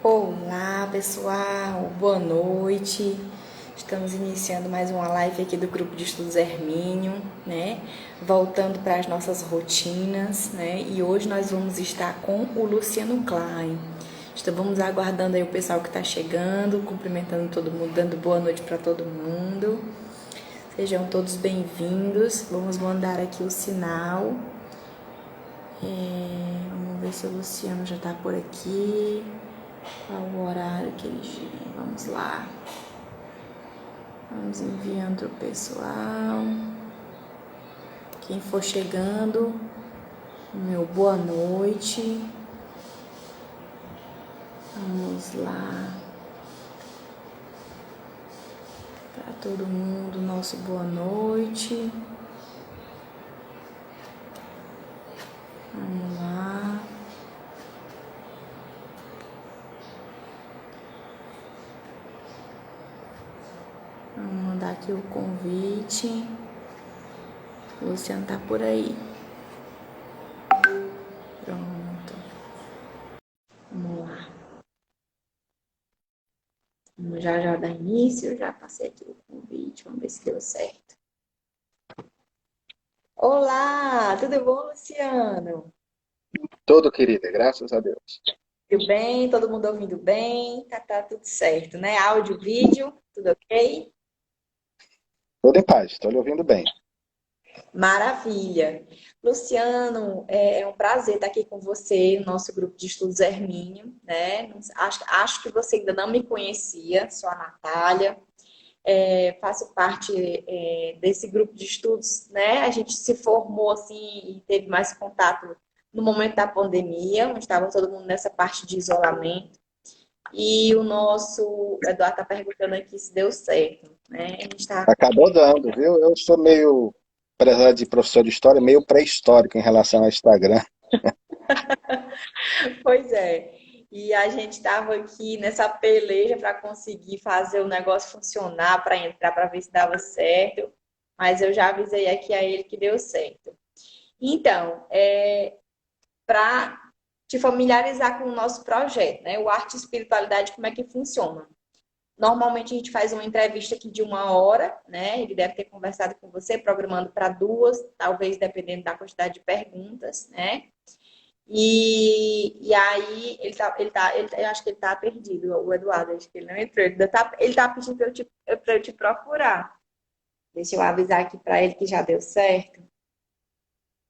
Olá, pessoal, boa noite. Estamos iniciando mais uma live aqui do Grupo de Estudos Hermínio, né? Voltando para as nossas rotinas, né? E hoje nós vamos estar com o Luciano Klein. Estamos aguardando aí o pessoal que está chegando, cumprimentando todo mundo, dando boa noite para todo mundo. Sejam todos bem-vindos. Vamos mandar aqui o sinal. Vamos ver se o Luciano já está por aqui. Qual o horário que ele chega? Vamos lá. Vamos enviando o pessoal. Quem for chegando, meu boa noite. Vamos lá. Para todo mundo, nosso boa noite. Vamos lá. Vamos mandar aqui o convite. O Luciano tá por aí. Pronto. Vamos lá. Vamos já dar início. Já passei aqui o convite. Vamos ver se deu certo. Olá, tudo bom, Luciano? Tudo, querida, graças a Deus. Tudo bem? Todo mundo ouvindo bem? Tá tudo certo, né? Áudio, vídeo, tudo ok? Tudo em paz, estou lhe ouvindo bem. Maravilha. Luciano, é um prazer estar aqui com você, no nosso grupo de estudos Hermínio, né? Acho que você ainda não me conhecia, sou a Natália, faço parte desse grupo de estudos, né? A gente se formou assim e teve mais contato no momento da pandemia, onde estava todo mundo nessa parte de isolamento. E o nosso Eduardo está perguntando aqui se deu certo, né? A gente está. Acabou dando, viu? Eu sou meio, apesar de professor de história, meio pré-histórico em relação ao Instagram. Pois é. E a gente estava aqui nessa peleja para conseguir fazer o negócio funcionar, para entrar, para ver se dava certo. Mas eu já avisei aqui a ele que deu certo. Então, para te familiarizar com o nosso projeto, né? O Arte e Espiritualidade, como é que funciona? Normalmente a gente faz uma entrevista aqui de 1 hora, né? Ele deve ter conversado com você, programando para 2, talvez dependendo da quantidade de perguntas, né? E aí eu acho que ele tá perdido, o Eduardo, acho que ele não entrou. Ele tá pedindo para eu te procurar. Deixa eu avisar aqui para ele que já deu certo.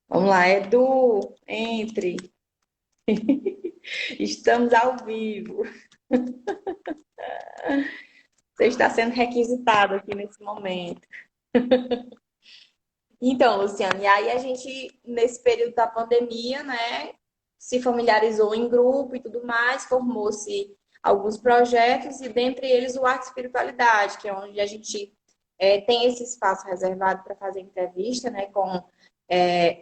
Vamos lá, Edu, entre. Estamos ao vivo. Você está sendo requisitado aqui nesse momento. Então, Luciano, e aí a gente, nesse período da pandemia, né, se familiarizou em grupo e tudo mais, formou-se alguns projetos, e dentre eles o Arte e Espiritualidade, que é onde a gente tem esse espaço reservado para fazer entrevista, né, com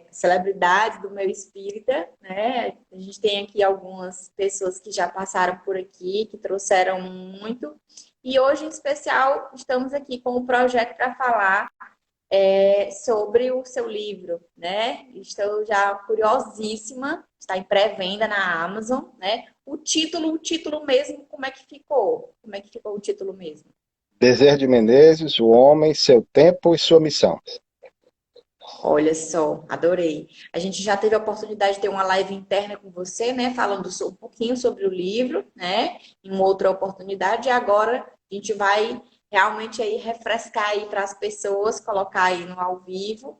celebridades do meio espírita, né? A gente tem aqui algumas pessoas que já passaram por aqui, que trouxeram muito, e hoje, em especial, estamos aqui com o projeto para falar sobre o seu livro, né? Estou já curiosíssima, está em pré-venda na Amazon, né? O título mesmo, como é que ficou? Como é que ficou o título mesmo? Bezerra de Menezes, O Homem, Seu Tempo e Sua Missão. Olha só, adorei. A gente já teve a oportunidade de ter uma live interna com você, né? Falando um pouquinho sobre o livro, né? Em uma outra oportunidade, e agora a gente vai realmente aí refrescar aí para as pessoas, colocar aí no ao vivo.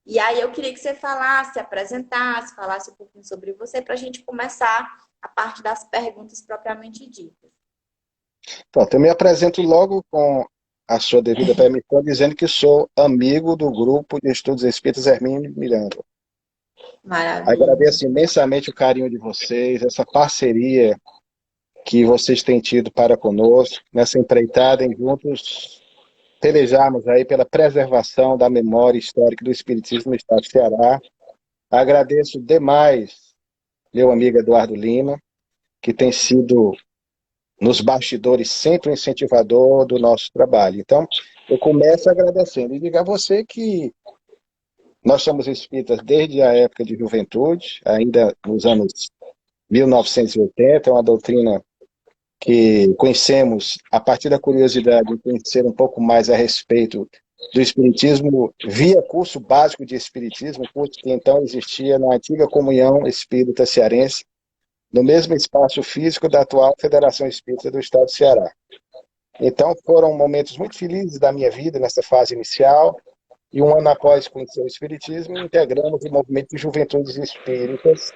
E aí eu queria que você falasse, apresentasse, falasse um pouquinho sobre você para a gente começar a parte das perguntas propriamente ditas. Pronto, eu me apresento logo com a sua devida permissão, dizendo que sou amigo do grupo de estudos espíritas Hermínio Miranda. Maravilha. Agradeço imensamente o carinho de vocês, essa parceria que vocês têm tido para conosco, nessa empreitada em juntos pelejarmos aí pela preservação da memória histórica do Espiritismo no Estado do Ceará. Agradeço demais meu amigo Eduardo Lima, que tem sido nos bastidores sempre um incentivador do nosso trabalho. Então, eu começo agradecendo e digo a você que nós somos espíritas desde a época de juventude, ainda nos anos 1980, é uma doutrina que conhecemos, a partir da curiosidade de conhecer um pouco mais a respeito do Espiritismo, via curso básico de Espiritismo, curso que então existia na antiga Comunhão Espírita Cearense, no mesmo espaço físico da atual Federação Espírita do Estado do Ceará. Então foram momentos muito felizes da minha vida nessa fase inicial, e um ano após conhecer o Espiritismo, integramos o movimento de Juventudes Espíritas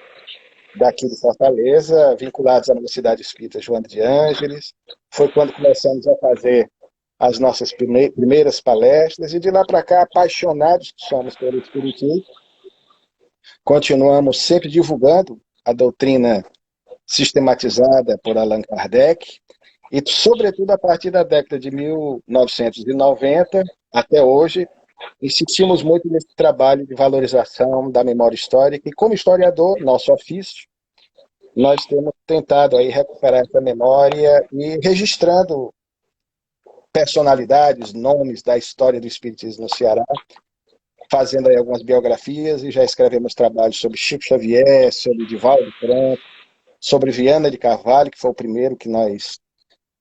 daqui de Fortaleza, vinculados à Universidade Espírita Joana de Ângeles. Foi quando começamos a fazer as nossas primeiras palestras, e de lá para cá, apaixonados que somos pelo Espiritismo, continuamos sempre divulgando a doutrina sistematizada por Allan Kardec, e sobretudo a partir da década de 1990 até hoje, insistimos muito nesse trabalho de valorização da memória histórica, e como historiador, nosso ofício, nós temos tentado aí recuperar essa memória e registrando personalidades, nomes da história do Espiritismo no Ceará, fazendo aí algumas biografias, e já escrevemos trabalhos sobre Chico Xavier, sobre Divaldo Franco, sobre Viana de Carvalho, que foi o primeiro que nós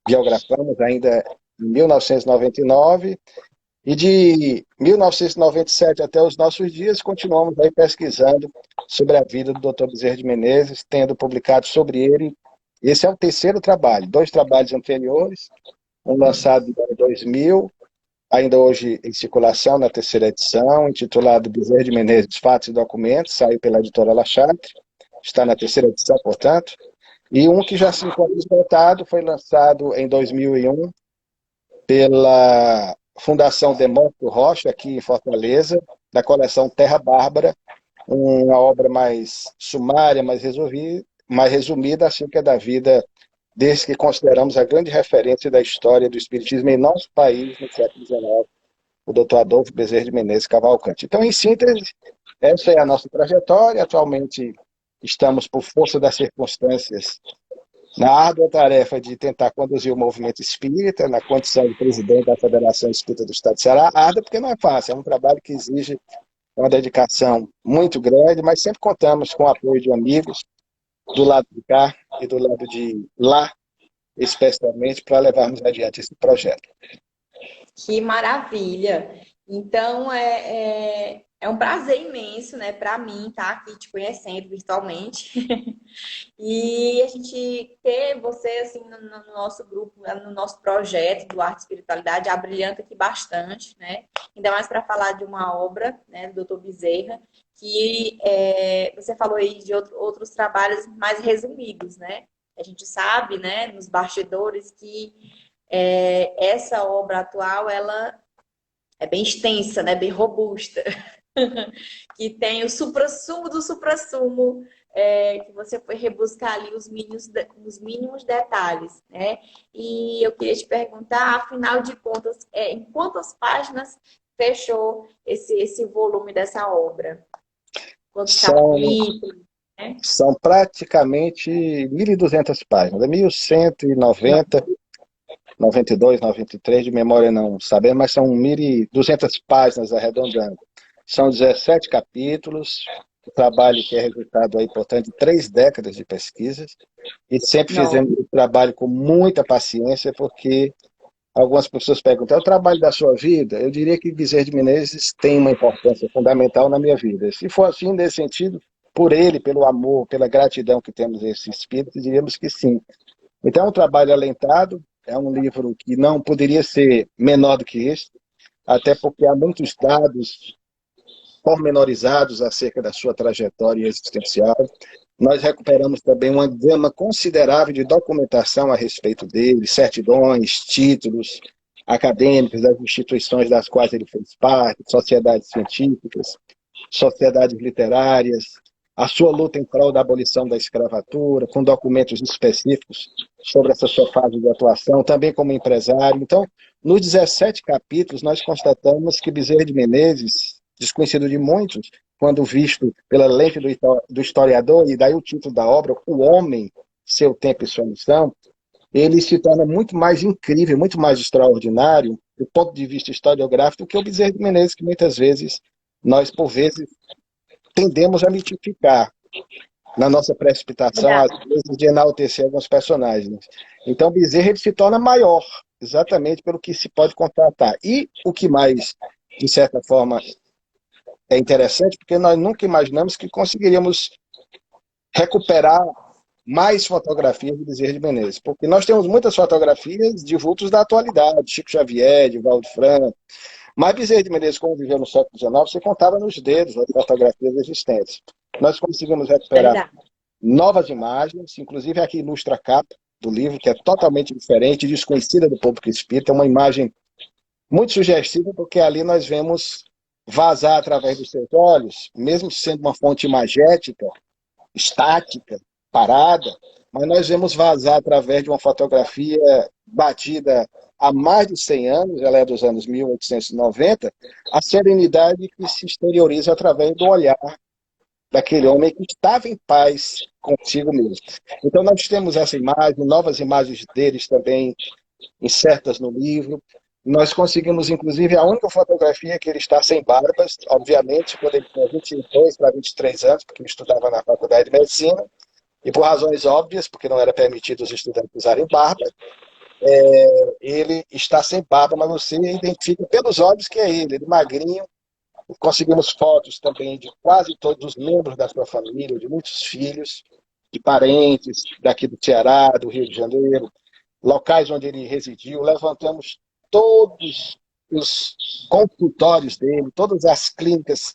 biografamos ainda em 1999, e de 1997 até os nossos dias, continuamos aí pesquisando sobre a vida do Dr. Bezerra de Menezes, tendo publicado sobre ele. Esse é o terceiro trabalho, 2 trabalhos anteriores, um lançado em 2000, ainda hoje em circulação na terceira edição, intitulado Bezerra de Menezes, Fatos e Documentos, saiu pela editora La Chatre, está na terceira edição, portanto, e um que já se encontra esgotado, foi lançado em 2001 pela Fundação Demócrito Rocha, aqui em Fortaleza, da coleção Terra Bárbara, uma obra mais sumária, mais resumida acerca da vida desse que consideramos a grande referência da história do Espiritismo em nosso país no século XIX, o Dr. Adolfo Bezerra de Menezes Cavalcante. Então, em síntese, essa é a nossa trajetória. Atualmente estamos, por força das circunstâncias, na árdua tarefa de tentar conduzir o movimento espírita, na condição de presidente da Federação Espírita do Estado de Ceará. Árdua porque não é fácil, é um trabalho que exige uma dedicação muito grande, mas sempre contamos com o apoio de amigos, do lado de cá e do lado de lá, especialmente, para levarmos adiante esse projeto. Que maravilha! Então, é um prazer imenso, né, para mim estar aqui te conhecendo virtualmente. E a gente ter você, assim, no nosso grupo, no nosso projeto do Arte e Espiritualidade, abrilhanta aqui bastante, né? Ainda mais para falar de uma obra, né, do Dr. Bezerra, que você falou aí de outros trabalhos mais resumidos, né? A gente sabe, né, nos bastidores, que essa obra atual, ela é bem extensa, né, bem robusta, que tem o suprassumo do suprassumo, que você foi rebuscar ali os mínimos detalhes, né? E eu queria te perguntar, afinal de contas, em quantas páginas fechou esse volume dessa obra? Quantos capítulos? Né? São praticamente 1.200 páginas, é 1.190, 92, 93, de memória não sabemos, mas são 1.200 páginas arredondando. São 17 capítulos, o trabalho que é resultado aí, portanto, de 3 décadas de pesquisas, e sempre fizemos o trabalho com muita paciência, porque algumas pessoas perguntam, é o trabalho da sua vida? Eu diria que Bezerra de Menezes tem uma importância fundamental na minha vida. Se for assim, nesse sentido, por ele, pelo amor, pela gratidão que temos a esse espírito, diríamos que sim. Então é um trabalho alentado, é um livro que não poderia ser menor do que este, até porque há muitos dados pormenorizados acerca da sua trajetória existencial. Nós recuperamos também uma gama considerável de documentação a respeito dele, certidões, títulos acadêmicos das instituições das quais ele fez parte, sociedades científicas, sociedades literárias, a sua luta em prol da abolição da escravatura, com documentos específicos sobre essa sua fase de atuação, também como empresário. Então, nos 17 capítulos, nós constatamos que Bezerra de Menezes, desconhecido de muitos, quando visto pela lente do historiador, e daí o título da obra, O Homem, Seu Tempo e Sua Missão, ele se torna muito mais incrível, muito mais extraordinário, do ponto de vista historiográfico, do que o Bezerra de Menezes, que muitas vezes nós, por vezes, tendemos a mitificar. na nossa precipitação, às Verdade. vezes, de enaltecer alguns personagens. Então, Bezerra ele se torna maior, exatamente pelo que se pode contratar. E o que mais, de certa forma, é interessante, porque nós nunca imaginamos que conseguiríamos recuperar mais fotografias de Bezerra de Menezes, porque nós temos muitas fotografias de vultos da atualidade, Chico Xavier, de Valdo Franco, mas Bezerra de Menezes, como viveu no século XIX, você contava nos dedos as fotografias existentes. Nós conseguimos recuperar Verdade. novas imagens, inclusive aqui ilustra a capa do livro, que é totalmente diferente, desconhecida do público espírita, é uma imagem muito sugestiva, porque ali nós vemos vazar através dos seus olhos, mesmo sendo uma fonte imagética, estática, parada, mas nós vemos vazar através de uma fotografia batida há mais de 100 anos, ela é dos anos 1890, a serenidade que se exterioriza através do olhar daquele homem que estava em paz consigo mesmo. Então nós temos essa imagem, novas imagens deles também insertas no livro. Nós conseguimos, inclusive, a única fotografia que ele está sem barbas, obviamente, quando ele tinha 22 para 23 anos, porque ele estudava na faculdade de medicina, e por razões óbvias, porque não era permitido os estudantes usarem barba, ele está sem barba, mas você identifica pelos olhos que é ele magrinho. Conseguimos fotos também de quase todos os membros da sua família, de muitos filhos, de parentes daqui do Ceará, do Rio de Janeiro, locais onde ele residiu. Levantamos todos os consultórios dele, todas as clínicas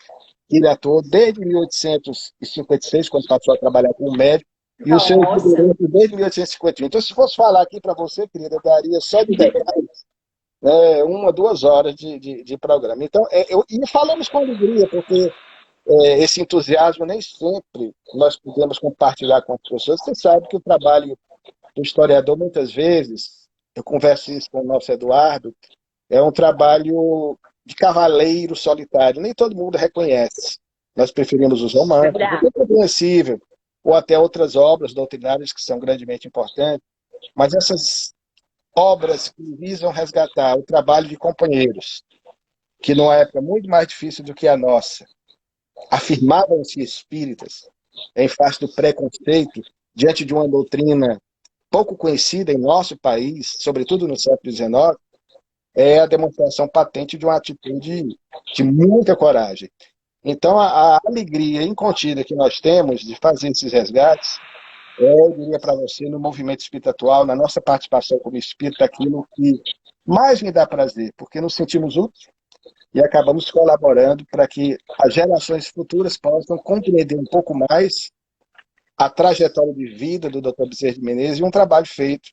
que ele atuou, desde 1856, quando passou a trabalhar como médico, e o seu Nossa. desde 1851. Então, se fosse falar aqui para você, querida, daria só de detalhes, 1, 2 horas de programa. Então, e falamos com alegria, porque esse entusiasmo nem sempre nós podemos compartilhar com as pessoas. Você sabe que o trabalho do historiador, muitas vezes, eu converso isso com o nosso Eduardo, é um trabalho de cavaleiro solitário. Nem todo mundo reconhece. Nós preferimos os romances, o que Verdade. é compreensível, ou até outras obras doutrinárias que são grandemente importantes, mas essas obras que visam resgatar o trabalho de companheiros, que numa época muito mais difícil do que a nossa, afirmavam-se espíritas em face do preconceito diante de uma doutrina pouco conhecida em nosso país, sobretudo no século XIX, é a demonstração patente de uma atitude de muita coragem. Então, a alegria incontida que nós temos de fazer esses resgates, eu diria para você, no movimento espírita atual, na nossa participação como espírita, aquilo que mais me dá prazer, porque nos sentimos úteis e acabamos colaborando para que as gerações futuras possam compreender um pouco mais a trajetória de vida do Dr. Bezerra de Menezes e um trabalho feito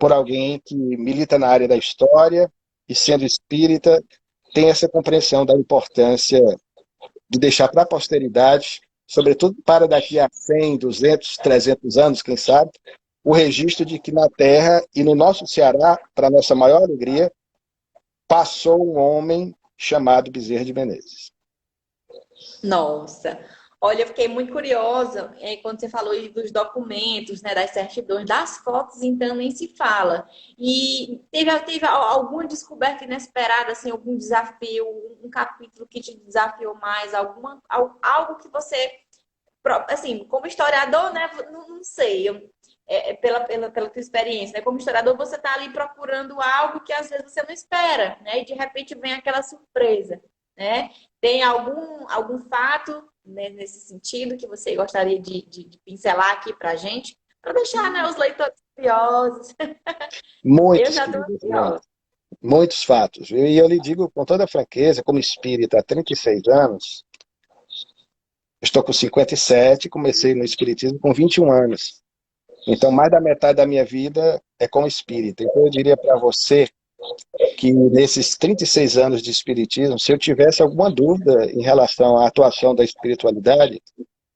por alguém que milita na área da história e, sendo espírita, tem essa compreensão da importância de deixar para a posteridade, sobretudo para daqui a 100, 200, 300 anos, quem sabe, o registro de que na Terra e no nosso Ceará, para nossa maior alegria, passou um homem chamado Bezerra de Menezes. Nossa. Olha, eu fiquei muito curiosa quando você falou aí dos documentos, né, das certidões, das fotos, então nem se fala. E teve alguma descoberta inesperada, assim, algum desafio, um capítulo que te desafiou mais, algo que você, assim, como historiador, né, não sei, pela tua experiência, né, como historiador você está ali procurando algo que às vezes você não espera, né, e de repente vem aquela surpresa, né? Tem algum fato, né, nesse sentido que você gostaria de pincelar aqui para a gente? Para deixar, né, os leitores curiosos. Eu Muitos, já estou queridos, muitos. ansiosa. Muitos fatos. E eu lhe digo com toda franqueza, como espírita há 36 anos, estou com 57, comecei no espiritismo com 21 anos. Então, mais da metade da minha vida é como espírita. Então, eu diria para você que nesses 36 anos de espiritismo, se eu tivesse alguma dúvida em relação à atuação da espiritualidade,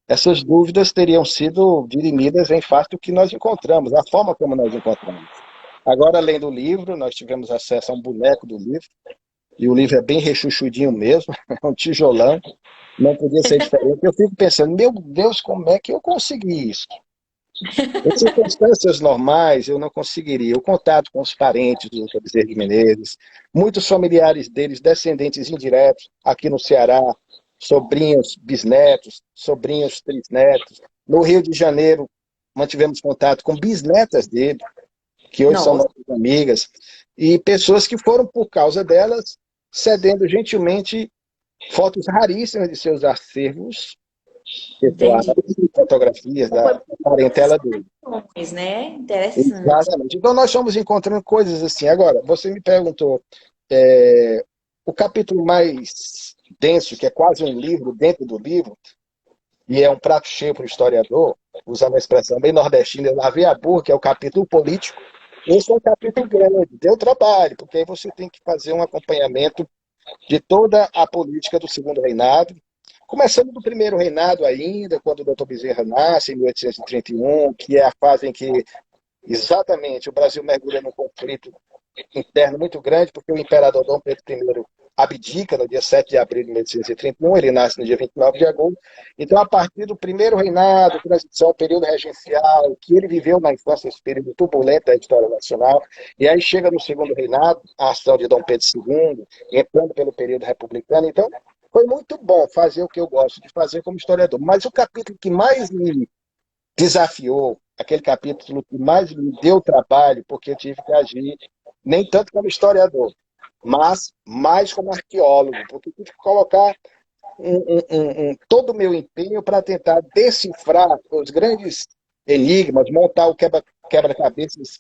essas dúvidas teriam sido dirimidas em face do que nós encontramos, a forma como nós encontramos. Agora, além do livro, nós tivemos acesso a um boneco do livro, e o livro é bem rechuchudinho mesmo, é um tijolão, não podia ser diferente. Eu fico pensando, meu Deus, como é que eu consegui isso? Em circunstâncias normais, eu não conseguiria. O contato com os parentes do Dr. Bezerra de Menezes, muitos familiares deles, descendentes indiretos, aqui no Ceará, sobrinhos, bisnetos, sobrinhos, trisnetos, No Rio de Janeiro, mantivemos contato com bisnetas dele, que hoje são Nossa, nossas amigas, e pessoas que foram, por causa delas, cedendo gentilmente fotos raríssimas de seus acervos pessoais, entendi. fotografias Então, foi da parentela dele. por né? Interessante. Exatamente. Então, nós estamos encontrando coisas assim. Agora, você me perguntou, é, o capítulo mais denso, que é quase um livro dentro do livro, e é um prato cheio para o historiador, usando a expressão bem nordestina, eu lavei a boca, que é o capítulo político. Esse é um capítulo grande, deu trabalho, porque aí você tem que fazer um acompanhamento de toda a política do segundo reinado, começando do primeiro reinado ainda, quando o Dr. Bezerra nasce, em 1831, que é a fase em que exatamente o Brasil mergulha num conflito interno muito grande, porque o imperador Dom Pedro I abdica no dia 7 de abril de 1831, ele nasce no dia 29 de agosto. Então, a partir do primeiro reinado, transição, período regencial, que ele viveu na infância, esse período turbulento da história nacional, e aí chega no segundo reinado, a ação de Dom Pedro II, entrando pelo período republicano. Então, foi muito bom fazer o que eu gosto de fazer como historiador. Mas o capítulo que mais me desafiou, aquele capítulo que mais me deu trabalho, porque eu tive que agir nem tanto como historiador, mas mais como arqueólogo, porque eu tive que colocar todo o meu empenho para tentar decifrar os grandes enigmas, montar o quebra-cabeças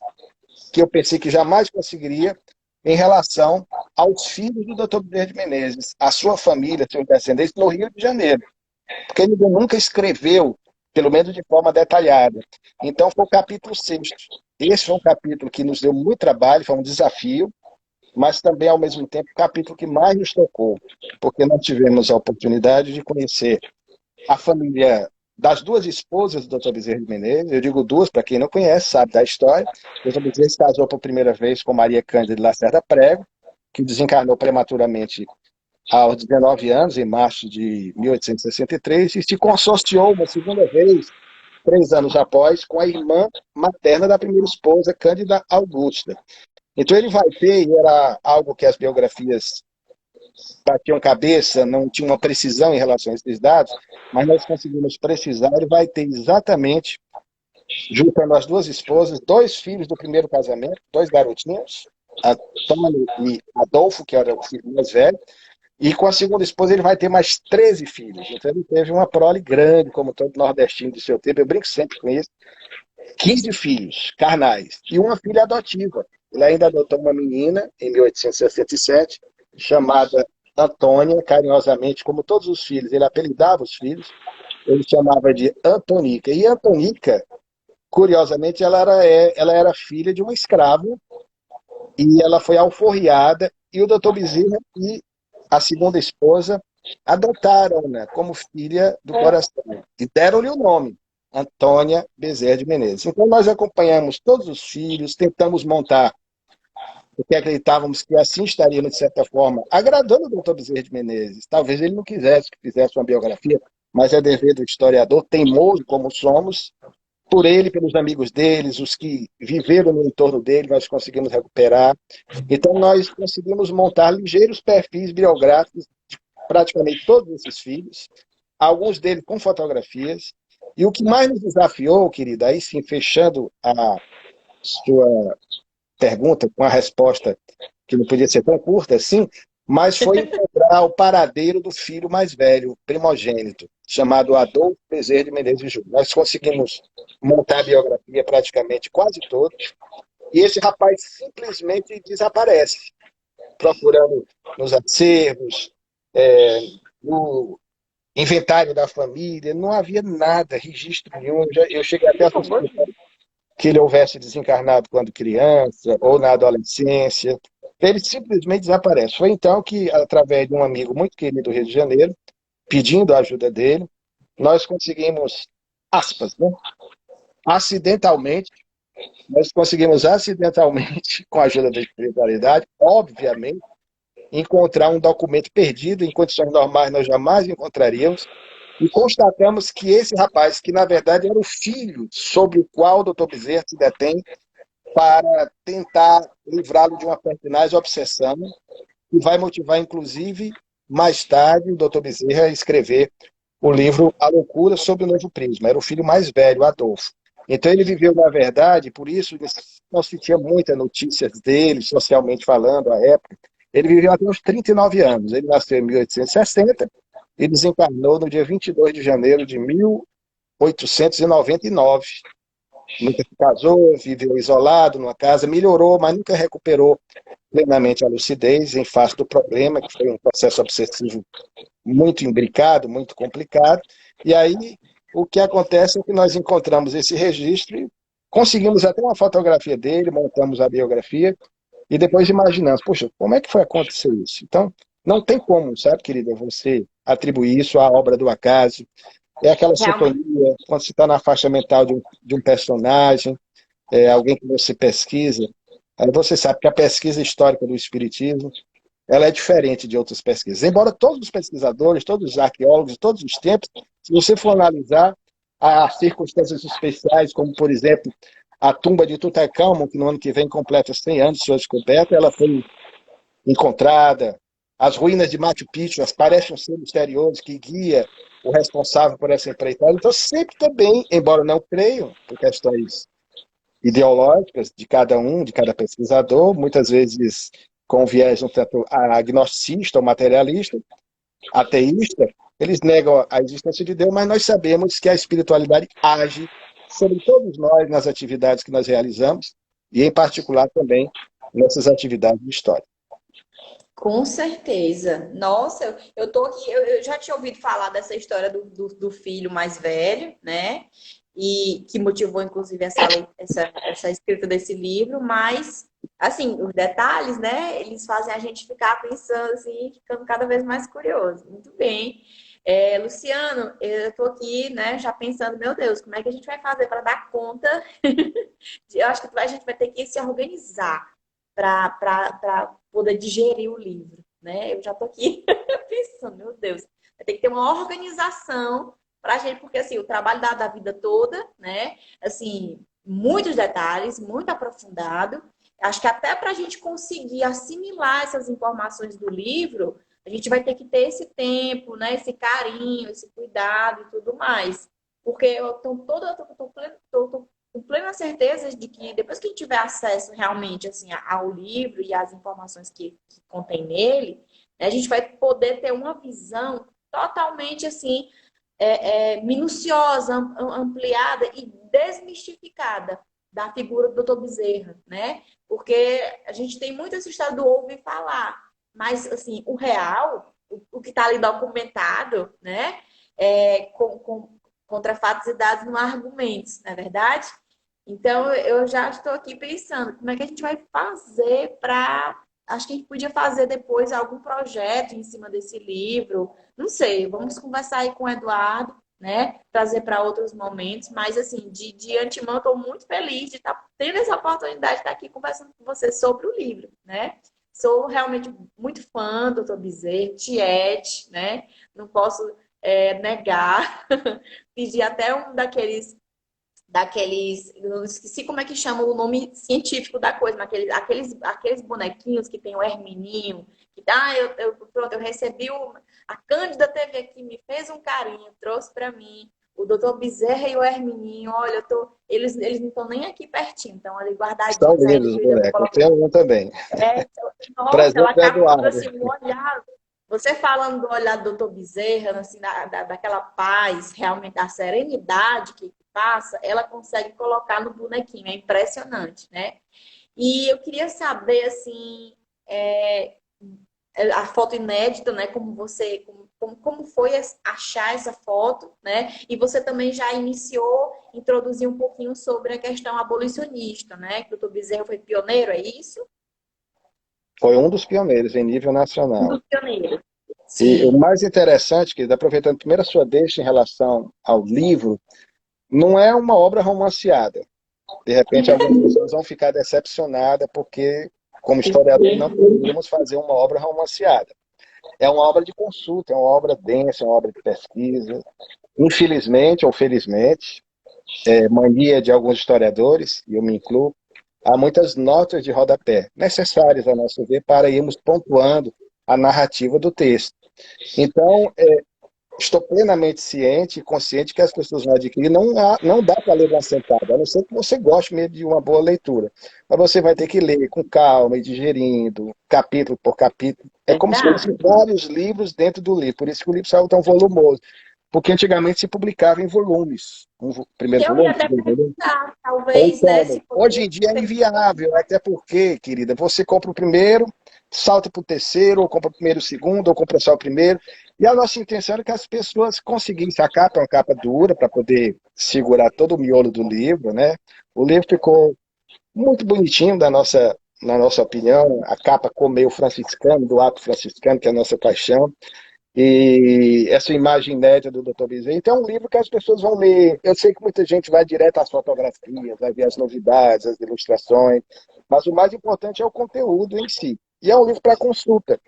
que eu pensei que jamais conseguiria em relação aos filhos do Dr. Bezerra de Menezes, a sua família, seus descendentes, no Rio de Janeiro, porque ele nunca escreveu, pelo menos de forma detalhada. Então, foi o capítulo sexto. Esse foi um capítulo que nos deu muito trabalho, foi um desafio, mas também, ao mesmo tempo, o capítulo que mais nos tocou, porque nós tivemos a oportunidade de conhecer a família das duas esposas do Dr. Bezerra de Menezes. Eu digo duas, para quem não conhece, sabe da história. O Dr. Bezerra se casou por primeira vez com Maria Cândida de Lacerda Prego, que desencarnou prematuramente aos 19 anos, em março de 1863, e se consorciou uma segunda vez, 3 anos após, com a irmã materna da primeira esposa, Cândida Augusta. Então ele vai ter, e era algo que as biografias batiam cabeça, não tinha uma precisão em relação a esses dados, mas nós conseguimos precisar, ele vai ter exatamente, juntando as duas esposas, 2 filhos do primeiro casamento, 2 garotinhos, Antônio e Adolfo, que era o filho mais velho, e com a segunda esposa ele vai ter mais 13 filhos. Então ele teve uma prole grande, como todo nordestino do seu tempo, eu brinco sempre com isso, 15 filhos carnais e uma filha adotiva. Ele ainda adotou uma menina em 1867, chamada Antônia, carinhosamente, como todos os filhos, ele apelidava os filhos, ele chamava de Antonica. E Antonica, curiosamente, ela era filha de uma escrava e ela foi alforriada, e o doutor Bezerra e a segunda esposa adotaram-na como filha do coração e deram-lhe o nome, Antônia Bezerra de Menezes. Então nós acompanhamos todos os filhos, tentamos montar, porque acreditávamos que assim estaríamos, de certa forma, agradando o doutor Bezerra de Menezes. Talvez ele não quisesse que fizesse uma biografia, mas é dever do historiador, teimoso como somos, por ele, pelos amigos deles, os que viveram no entorno dele, nós conseguimos recuperar. Então, nós conseguimos montar ligeiros perfis biográficos de praticamente todos esses filhos, alguns deles com fotografias. E o que mais nos desafiou, querida, aí sim, fechando a sua pergunta com a resposta que não podia ser tão curta assim, mas foi encontrar o paradeiro do filho mais velho, primogênito, chamado Adolfo Bezerra de Menezes Júnior. Nós conseguimos montar a biografia praticamente quase toda, e esse rapaz simplesmente desaparece, procurando nos acervos, no inventário da família, não havia nada, registro nenhum. Eu cheguei até a suspeitar que ele houvesse desencarnado quando criança ou na adolescência. Ele simplesmente desaparece. Foi então que, através de um amigo muito querido do Rio de Janeiro, pedindo a ajuda dele, nós conseguimos, aspas, né? Acidentalmente, com a ajuda da espiritualidade, obviamente, encontrar um documento perdido, em condições normais nós jamais encontraríamos, e constatamos que esse rapaz, que na verdade era o filho sobre o qual o doutor Bezerra se detém para tentar livrá-lo de uma pertinaz obsessão, que vai motivar, inclusive, mais tarde, o doutor Bezerra a escrever o livro A Loucura sob o Novo Prisma. Era o filho mais velho, Adolfo. Então ele viveu, na verdade, por isso não se tinha muitas notícias dele, socialmente falando, à época. Ele viveu até uns 39 anos. Ele nasceu em 1860 e desencarnou no dia 22 de janeiro de 1899. Nunca se casou, viveu isolado numa casa, melhorou, mas nunca recuperou plenamente a lucidez em face do problema, que foi um processo obsessivo muito imbricado, muito complicado. E aí, o que acontece é que nós encontramos esse registro e conseguimos até uma fotografia dele, montamos a biografia e depois imaginamos, poxa, como é que foi acontecer isso? Então, não tem como, sabe, querida, você atribuir isso à obra do acaso. É aquela Realmente. sintonia, quando você está na faixa mental de um personagem, alguém que você pesquisa, aí você sabe que a pesquisa histórica do Espiritismo ela é diferente de outras pesquisas. Embora todos os pesquisadores, todos os arqueólogos, de todos os tempos, se você for analisar as circunstâncias especiais, como, por exemplo, a tumba de Tutancâmon, que no ano que vem completa 100 anos de sua descoberta, ela foi encontrada. As ruínas de Machu Picchu, elas parecem ser misteriosos, que guia o responsável por essa empreitada. Então, sempre também, embora não creiam, por questões ideológicas de cada um, de cada pesquisador, muitas vezes com viés um tanto agnosticista ou materialista, ateísta, eles negam a existência de Deus, mas nós sabemos que a espiritualidade age sobre todos nós nas atividades que nós realizamos e, em particular, também nessas atividades de história. Com certeza. Nossa, eu tô aqui, eu já tinha ouvido falar dessa história do filho mais velho, né? E que motivou, inclusive, essa escrita desse livro, mas, assim, os detalhes, né? Eles fazem a gente ficar pensando, assim, ficando cada vez mais curioso. Muito bem. Luciano, eu tô aqui, né, já pensando, meu Deus, como é que a gente vai fazer para dar conta? Eu acho que a gente vai ter que se organizar para poder digerir o livro, né? Eu já tô aqui pensando, meu Deus, vai ter que ter uma organização para a gente, porque assim, o trabalho da vida toda, né? Assim, muitos detalhes, muito aprofundado. Acho que até para a gente conseguir assimilar essas informações do livro, a gente vai ter que ter esse tempo, né? Esse carinho, esse cuidado e tudo mais. Porque eu tô com plena certeza de que depois que a gente tiver acesso realmente assim, ao livro e às informações que contém nele, né, a gente vai poder ter uma visão totalmente assim minuciosa, ampliada e desmistificada da figura do Dr. Bezerra, né? Porque a gente tem muito essa história do ouvir falar, mas assim, o real, o que está ali documentado, né? Contra fatos e dados não há argumentos, não é verdade? Então, eu já estou aqui pensando, como é que a gente vai fazer para... Acho que a gente podia fazer depois algum projeto em cima desse livro. Não sei, vamos conversar aí com o Eduardo, né? Trazer para outros momentos. Mas, assim, de antemão, estou muito feliz de estar tendo essa oportunidade de estar aqui conversando com você sobre o livro, né? Sou realmente muito fã do Dr. Bezerra, Tiete, né? Não posso negar. Pedi até um daqueles, eu esqueci como é que chama o nome científico da coisa, mas aqueles bonequinhos que tem o Hermininho, que pronto, eu recebi a Cândida teve aqui, me fez um carinho, trouxe para mim o Dr. Bezerra e o Hermininho, olha, eles não estão nem aqui pertinho, estão ali Estão guardadinhos ainda, lindos os que eu ainda vou bonecos, eu colocar. tenho um também. Nossa, ela Presente do captura Eduardo. assim, o olhar. Você falando do olhar do doutor Bezerra, assim, daquela paz, realmente da serenidade que passa, ela consegue colocar no bonequinho. É impressionante, né? E eu queria saber, assim, a foto inédita, né? Como foi achar essa foto, né? E você também já introduziu um pouquinho sobre a questão abolicionista, né? Que o doutor Bezerra foi pioneiro, é isso? Foi um dos pioneiros em nível Um nacional. dos pioneiros. E o Sim. mais interessante, que aproveitando primeiro a sua deixa em relação ao livro, não é uma obra romanceada. De repente, algumas pessoas vão ficar decepcionadas porque, como historiador, não poderíamos fazer uma obra romanceada. É uma obra de consulta, é uma obra densa, é uma obra de pesquisa. Infelizmente ou felizmente, mania de alguns historiadores, e eu me incluo, há muitas notas de rodapé necessárias, a nosso ver, para irmos pontuando a narrativa do texto. Então, estou plenamente ciente e consciente que as pessoas vão adquirir. Não dá para ler uma sentada, a não ser que você goste mesmo de uma boa leitura. Mas você vai ter que ler com calma e digerindo, capítulo por capítulo. É como se fossem Verdade. vários livros dentro do livro. Por isso que o livro saiu tão volumoso. Porque antigamente se publicava em volumes. Primeiro Eu ia volume, até segundo volume. perguntar, Ou talvez, né, como? se Hoje poderia em dia é ser. inviável, até porque, querida, você compra o primeiro, salta para o terceiro, ou compra o primeiro e o segundo, ou compra só o primeiro. E a nossa intenção era que as pessoas conseguissem. A capa é uma capa dura para poder segurar todo o miolo do livro, né? O livro ficou muito bonitinho na nossa opinião. A capa com meio franciscano, do ato franciscano, que é a nossa paixão. E essa imagem inédita do Dr. Bezerra. Então, é um livro que as pessoas vão ler. Eu sei que muita gente vai direto às fotografias, vai ver as novidades, as ilustrações, mas o mais importante é o conteúdo em si. E é um livro para consulta,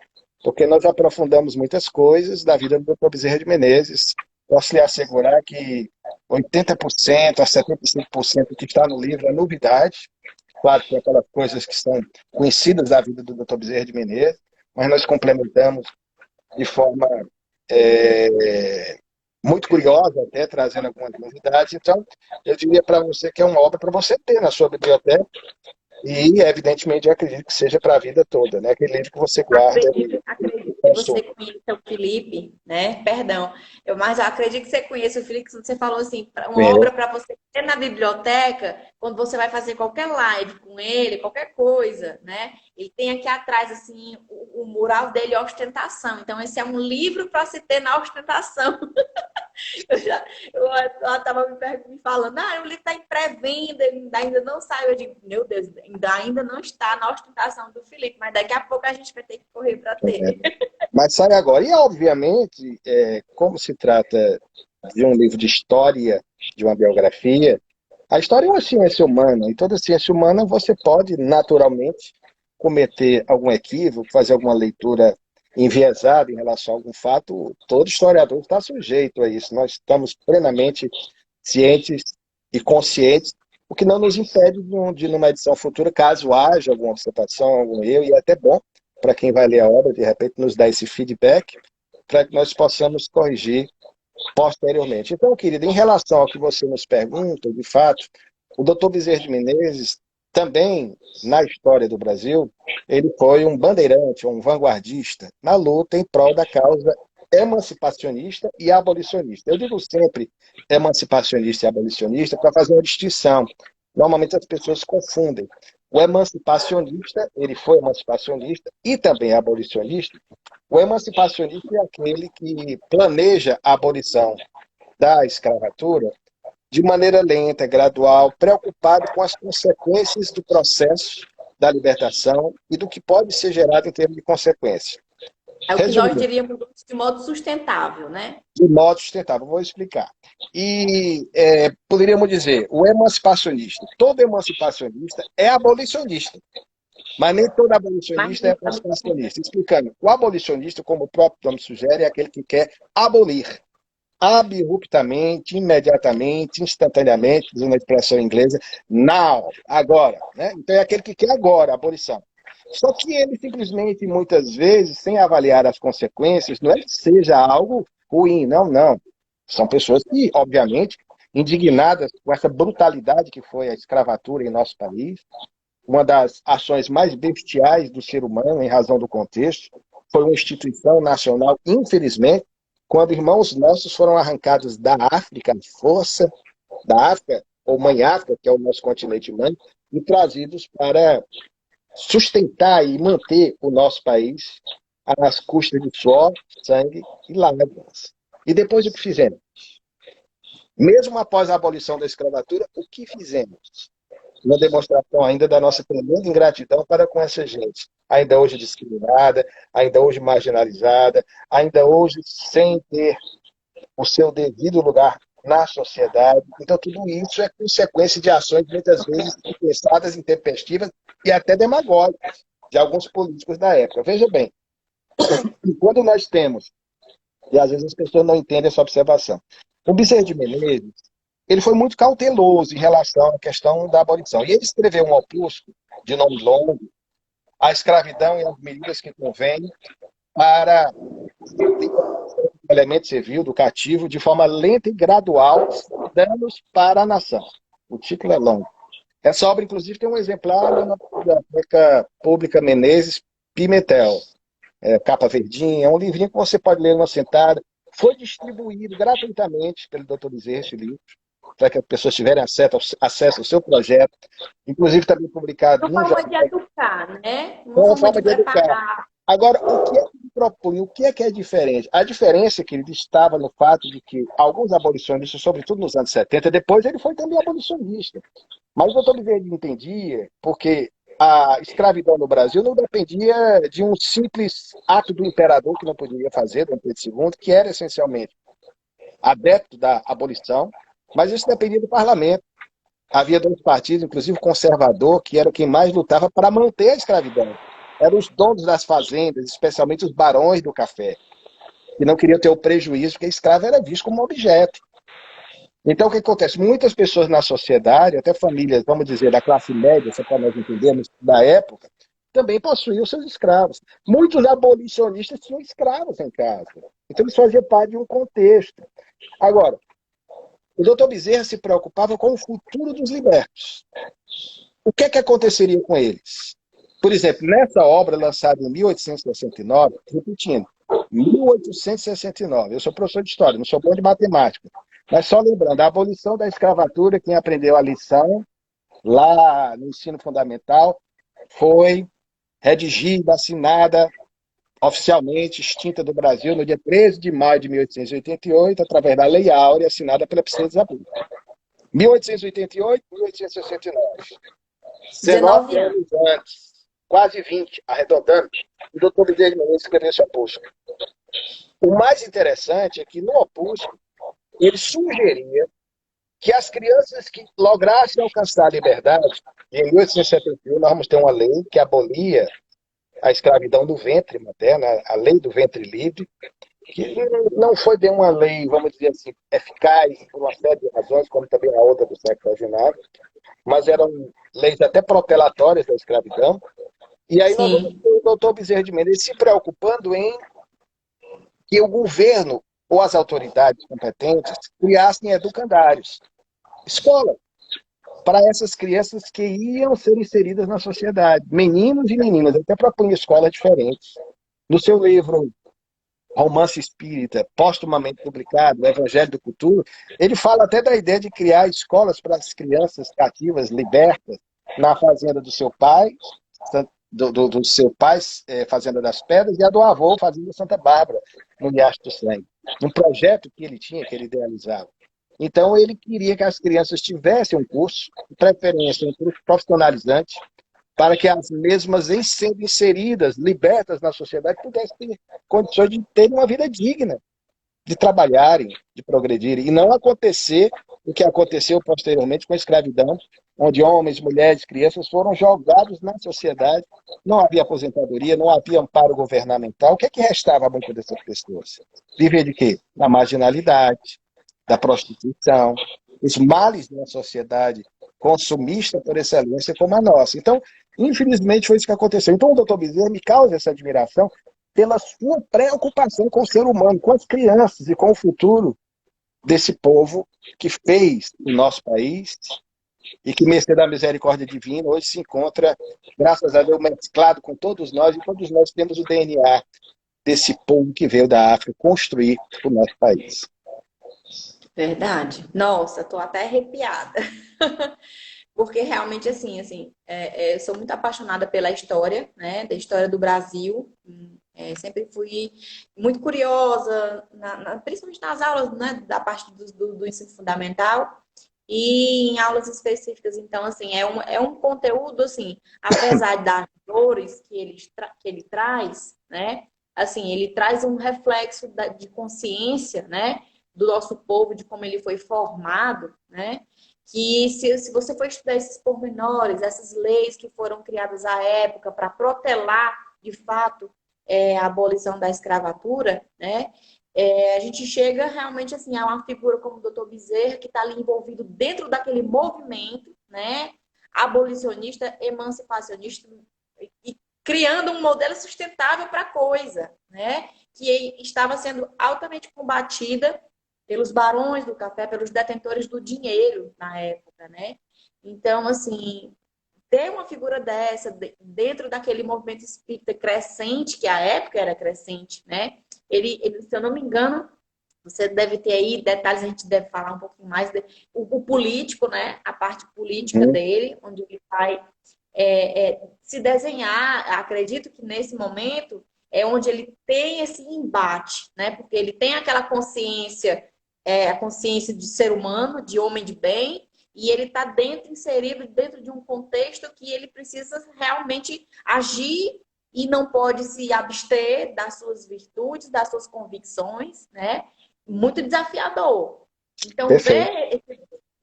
porque nós aprofundamos muitas coisas da vida do Dr. Bezerra de Menezes. Posso lhe assegurar que 80% a 75% do que está no livro é novidade. Claro que é aquelas coisas que são conhecidas da vida do Dr. Bezerra de Menezes, mas nós complementamos de forma é, muito curiosa, até trazendo algumas novidades. Então, eu diria para você que é uma obra para você ter na sua biblioteca e, evidentemente, eu acredito que seja para a vida toda, né? Aquele livro que você guarda Acredito que você consulta. conheça o Felipe, né? Perdão. Mas eu acredito que você conheça o Felipe, você falou assim, uma É, obra para você ter na biblioteca, quando você vai fazer qualquer live com ele, qualquer coisa, né? Ele tem aqui atrás, assim, o mural dele, ostentação. Então, esse é um livro para se ter na ostentação. Ela estava me falando, o livro está em pré-venda, ainda não saiu. Eu digo, meu Deus, ainda não está na ostentação do Felipe, mas daqui a pouco a gente vai ter que correr para ter. mas sai agora. E, obviamente, como se trata de um livro de história, de uma biografia, a história é uma ciência humana, e toda ciência humana você pode, naturalmente, cometer algum equívoco, fazer alguma leitura enviesada em relação a algum fato. Todo historiador está sujeito a isso. Nós estamos plenamente cientes e conscientes, o que não nos impede de numa edição futura, caso haja alguma observação, algum erro, e é até bom para quem vai ler a obra, de repente, nos dar esse feedback, para que nós possamos corrigir posteriormente. Então, querida, em relação ao que você nos pergunta, de fato, o doutor Bezerra de Menezes, também na história do Brasil, ele foi um bandeirante, um vanguardista na luta em prol da causa emancipacionista e abolicionista. Eu digo sempre emancipacionista e abolicionista para fazer uma distinção. Normalmente as pessoas confundem. O emancipacionista, ele foi emancipacionista e também abolicionista. O emancipacionista é aquele que planeja a abolição da escravatura de maneira lenta, gradual, preocupado com as consequências do processo da libertação e do que pode ser gerado em termos de consequência. É o que nós Resumindo, diríamos de modo sustentável, né? de modo sustentável, vou explicar. E poderíamos dizer, o emancipacionista, todo emancipacionista é abolicionista, mas nem todo Mas abolicionista é emancipacionista. Explicando, o abolicionista, como o próprio nome sugere, é aquele que quer abolir abruptamente, imediatamente, instantaneamente, usando a expressão inglesa, now, agora. Né? Então é aquele que quer agora a abolição. Só que ele simplesmente, muitas vezes, sem avaliar as consequências, não é que seja algo ruim, não, não. São pessoas que, obviamente, indignadas com essa brutalidade que foi a escravatura em nosso país, uma das ações mais bestiais do ser humano, em razão do contexto, foi uma instituição nacional, infelizmente, quando irmãos nossos foram arrancados da África, força da África, ou Mãe África, que é o nosso continente mãe, e trazidos para sustentar e manter o nosso país às custas de suor, sangue e lágrimas. E depois o que fizemos? Mesmo após a abolição da escravatura, o que fizemos? Uma demonstração ainda da nossa tremenda ingratidão para com essa gente, ainda hoje discriminada, ainda hoje marginalizada, ainda hoje sem ter o seu devido lugar na sociedade. Então, tudo isso é consequência de ações muitas vezes impensadas, intempestivas e até demagógicas de alguns políticos da época. Veja bem, quando nós temos, e às vezes as pessoas não entendem essa observação, o Bezerra de Menezes, ele foi muito cauteloso em relação à questão da abolição. E ele escreveu um opúsculo de nome longo, A Escravidão e as Medidas que Convêm, para elemento servil, do cativo, de forma lenta e gradual, sem danos para a nação. O título é longo. Essa obra, inclusive, tem um exemplar na Biblioteca Pública Menezes Pimentel, capa verdinha, é um livrinho que você pode ler numa sentada. Foi distribuído gratuitamente pelo Dr. Bezerra esse livro, para que as pessoas tiverem acesso ao seu projeto, inclusive também publicado Uma num forma jornal. de educar, né? É Uma uma forma de forma de educar. preparar. Agora, o que é que ele propõe? O que é diferente? A diferença, querido, estava no fato de que alguns abolicionistas, sobretudo nos anos 70, depois ele foi também abolicionista. Mas o doutor Bezerra entendia, porque a escravidão no Brasil não dependia de um simples ato do imperador, que não poderia fazer, Dom Pedro II, que era essencialmente adepto da abolição, mas isso dependia do parlamento. Havia dois partidos, inclusive o conservador, que era quem mais lutava para manter a escravidão. Eram os donos das fazendas, especialmente os barões do café, que não queriam ter o prejuízo, porque escravo era visto como objeto. Então, o que acontece? Muitas pessoas na sociedade, até famílias, vamos dizer, da classe média, só para nós entendermos, da época, também possuíam seus escravos. Muitos abolicionistas tinham escravos em casa. Então, eles faziam parte de um contexto. Agora, o doutor Bezerra se preocupava com o futuro dos libertos. O que aconteceria com eles? Por exemplo, nessa obra lançada em 1869, repetindo, 1869, eu sou professor de história, não sou bom de matemática, mas só lembrando, a abolição da escravatura, quem aprendeu a lição lá no ensino fundamental, foi redigida, assinada, oficialmente extinta do Brasil no dia 13 de maio de 1888, através da Lei Áurea, assinada pela Princesa Isabel. 1888, 1869. 19 19 anos. anos antes, quase 20, arredondando, o doutor Bezerra de Menezes escreveu esse opúsculo. O mais interessante é que no opúsculo ele sugeria que as crianças que lograssem alcançar a liberdade, e em 1871 nós vamos ter uma lei que abolia a escravidão do ventre materno, a lei do ventre livre, que não foi bem uma lei, vamos dizer assim, eficaz por uma série de razões, como também a outra do sexo vaginal, mas eram leis até protelatórias da escravidão. E aí nós vamos Sim, ter o doutor Bezerra de Menezes se preocupando em que o governo ou as autoridades competentes criassem educandários, escola, para essas crianças que iam ser inseridas na sociedade, meninos e meninas, até propunha escolas diferentes. No seu livro Romance Espírita, póstumamente publicado, O Evangelho do Futuro, ele fala até da ideia de criar escolas para as crianças cativas, libertas, na fazenda do seu pai, do seu pai, Fazenda das Pedras, e a do avô, Fazenda Santa Bárbara, no Riacho do Sangue. Um projeto que ele tinha, que ele idealizava. Então, ele queria que as crianças tivessem um curso, de preferência um curso profissionalizante, para que as mesmas, sendo inseridas, libertas na sociedade, pudessem ter condições de terem uma vida digna, de trabalharem, de progredirem, e não acontecer o que aconteceu posteriormente com a escravidão, onde homens, mulheres, crianças foram jogados na sociedade, não havia aposentadoria, não havia amparo governamental. O que é que restava a muitas dessas pessoas? Viver de quê? Da marginalidade, da prostituição, os males de uma sociedade consumista por excelência como a nossa. Então, infelizmente, foi isso que aconteceu. Então, o doutor Bezerra me causa essa admiração pela sua preocupação com o ser humano, com as crianças e com o futuro desse povo que fez o nosso país e que, mercê da misericórdia divina, hoje se encontra, graças a Deus, mesclado com todos nós, e todos nós temos o DNA desse povo que veio da África construir o nosso país. verdade. Nossa, tô até arrepiada. Porque realmente, eu sou muito apaixonada pela história, né? Da história do Brasil. Sempre fui muito curiosa, principalmente nas aulas, né? Da parte do ensino fundamental e em aulas específicas. Então, assim, é um conteúdo, assim, apesar das dores que ele traz, né? Assim, ele traz um reflexo de consciência, né? Do nosso povo, de como ele foi formado, né? Que se você for estudar esses pormenores, essas leis que foram criadas à época para protelar, de fato, a abolição da escravatura, né? A gente chega realmente assim a uma figura como o doutor Bezerra, que está ali envolvido dentro daquele movimento, né? Abolicionista, emancipacionista, e criando um modelo sustentável para a coisa, né? que estava sendo altamente combatida pelos barões do café, pelos detentores do dinheiro na época, né? Então, assim, ter uma figura dessa dentro daquele movimento espírita crescente, que à época era crescente, né? Se eu não me engano, você deve ter aí detalhes, a gente deve falar um pouquinho mais. O político, né? A parte política Uhum. dele, onde ele vai se desenhar. Acredito que nesse momento é onde ele tem esse embate, né? Porque ele tem aquela consciência, a consciência de ser humano, de homem de bem, e ele está inserido dentro de um contexto que ele precisa realmente agir e não pode se abster das suas virtudes, das suas convicções, né? Muito desafiador. Então, Perfeito.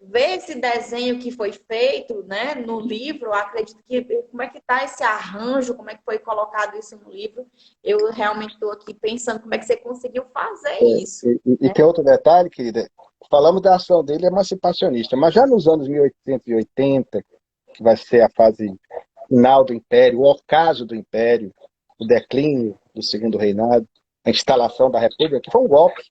ver esse desenho que foi feito, né, no livro, eu acredito que como é que está esse arranjo, como é que foi colocado isso no livro, eu realmente estou aqui pensando como é que você conseguiu fazer isso. E tem outro detalhe, querida. Falamos da ação dele emancipacionista, mas já nos anos 1880, que vai ser a fase final do Império, o ocaso do Império, o declínio do Segundo Reinado, a instalação da República, que foi um golpe,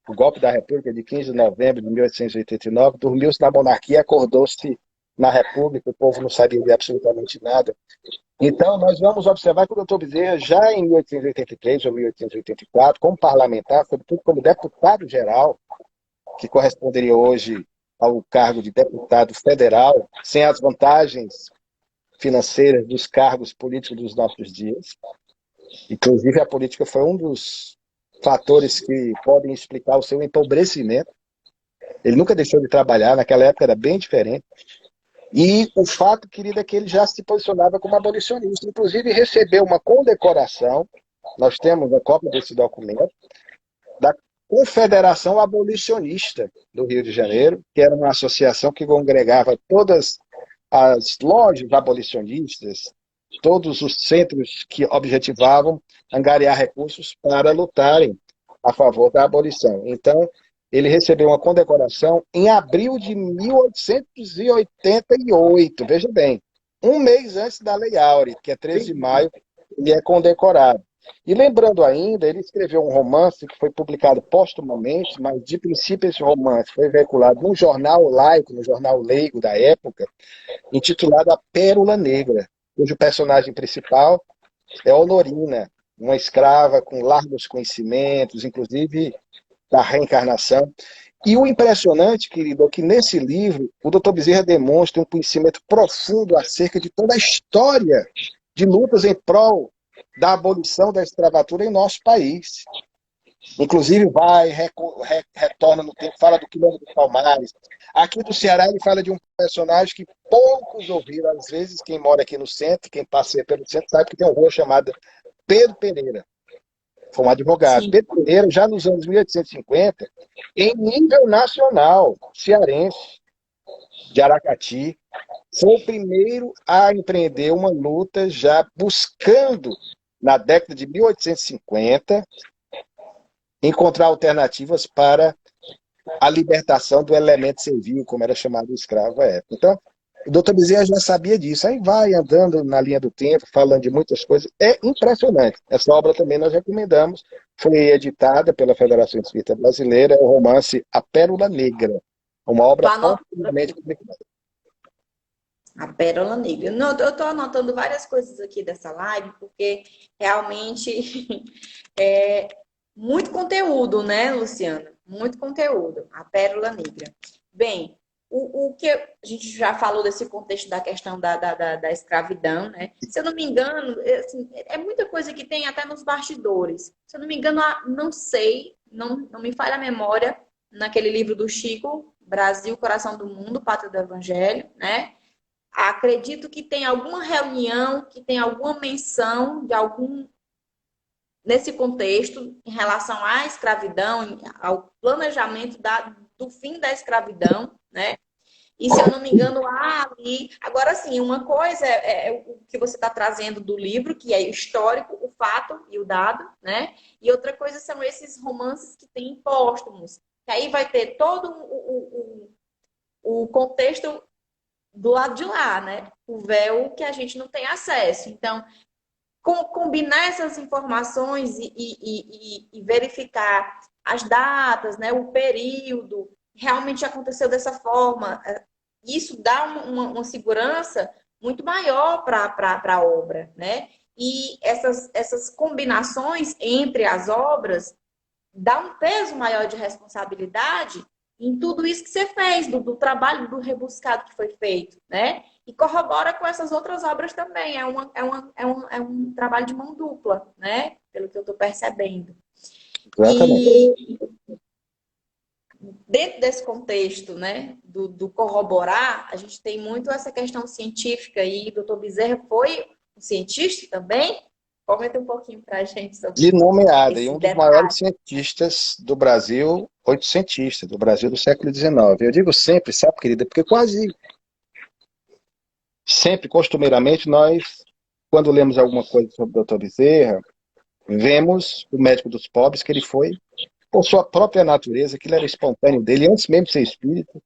o golpe da República de 15 de novembro de 1889, dormiu-se na monarquia, acordou-se na República, o povo não sabia de absolutamente nada. Então, nós vamos observar que o doutor Bezerra, já em 1883 ou 1884, como parlamentar, sobretudo como deputado-geral, que corresponderia hoje ao cargo de deputado federal, sem as vantagens financeiras dos cargos políticos dos nossos dias. Inclusive, a política foi um dos fatores que podem explicar o seu empobrecimento. Ele nunca deixou de trabalhar, naquela época era bem diferente. E o fato, querido, é que ele já se posicionava como abolicionista. Inclusive, recebeu uma condecoração, nós temos a cópia desse documento, da Confederação Abolicionista do Rio de Janeiro, que era uma associação que congregava todas as lojas abolicionistas, todos os centros que objetivavam angariar recursos para lutarem a favor da abolição. Então, ele recebeu uma condecoração em abril de 1888, veja bem, um mês antes da Lei Áurea, que é 13 de maio, ele é condecorado. E lembrando ainda, ele escreveu um romance que foi publicado póstumamente, mas de princípio esse romance foi veiculado num jornal laico, no jornal leigo da época, intitulado A Pérola Negra, cujo personagem principal é Honorina, uma escrava com largos conhecimentos, inclusive da reencarnação. E o impressionante, querido, é que nesse livro o Dr. Bezerra demonstra um conhecimento profundo acerca de toda a história de lutas em prol da abolição da escravatura em nosso país. Inclusive retorna no tempo, fala do Quilombo dos Palmares. Aqui do Ceará ele fala de um personagem que poucos ouviram. Às vezes quem mora aqui no centro, quem passeia pelo centro, sabe que tem uma rua chamada Pedro Pereira. Foi um advogado. Sim. Pedro Pereira, já nos anos 1850, em nível nacional, cearense, de Aracati, foi o primeiro a empreender uma luta já buscando, na década de 1850, encontrar alternativas para a libertação do elemento servil, como era chamado o escravo à época. Então, o doutor Bezerra já sabia disso. Aí vai andando na linha do tempo, falando de muitas coisas. É impressionante. Essa obra também nós recomendamos. Foi editada pela Federação Espírita Brasileira, o romance A Pérola Negra. Uma Tô obra anotando postumamente aqui. publicada. A Pérola Negra. Não, eu estou anotando várias coisas aqui dessa live, porque realmente é muito conteúdo, né, Luciana? Muito conteúdo. A Pérola Negra. Bem, o que a gente já falou desse contexto da questão da escravidão, né? Se eu não me engano, assim, é muita coisa que tem até nos bastidores. Se eu não me engano, não sei, não me falha a memória, naquele livro do Chico, Brasil, Coração do Mundo, Pátria do Evangelho, né? Acredito que tem alguma reunião, que tem alguma menção de algum nesse contexto em relação à escravidão, ao planejamento do fim da escravidão, né? E se eu não me engano, há ali. Agora sim, uma coisa é o que você está trazendo do livro, que é o histórico, o fato e o dado, né? E outra coisa são esses romances que têm póstumos. Que aí vai ter todo o contexto do lado de lá, né? O véu que a gente não tem acesso. Então, combinar essas informações e verificar as datas, né, o período, realmente aconteceu dessa forma. Isso dá uma segurança muito maior para a obra, né? E essas combinações entre as obras dá um peso maior de responsabilidade em tudo isso que você fez, do trabalho, do rebuscado que foi feito, né? E corrobora com essas outras obras também. É um trabalho de mão dupla, né? Pelo que eu estou percebendo. Exatamente. E dentro desse contexto, né, do corroborar, a gente tem muito essa questão científica e o doutor Bezerra foi um cientista também. Comenta um pouquinho para a gente E sobre nomeada, e esse um dos detalhe. maiores cientistas do Brasil, oitocentista, do Brasil do século XIX. Eu digo sempre, sabe, querida, porque quase sempre, costumeiramente, nós, quando lemos alguma coisa sobre o Dr. Bezerra, vemos o médico dos pobres, que ele foi, por sua própria natureza, que ele era espontâneo dele, antes mesmo de ser espírita,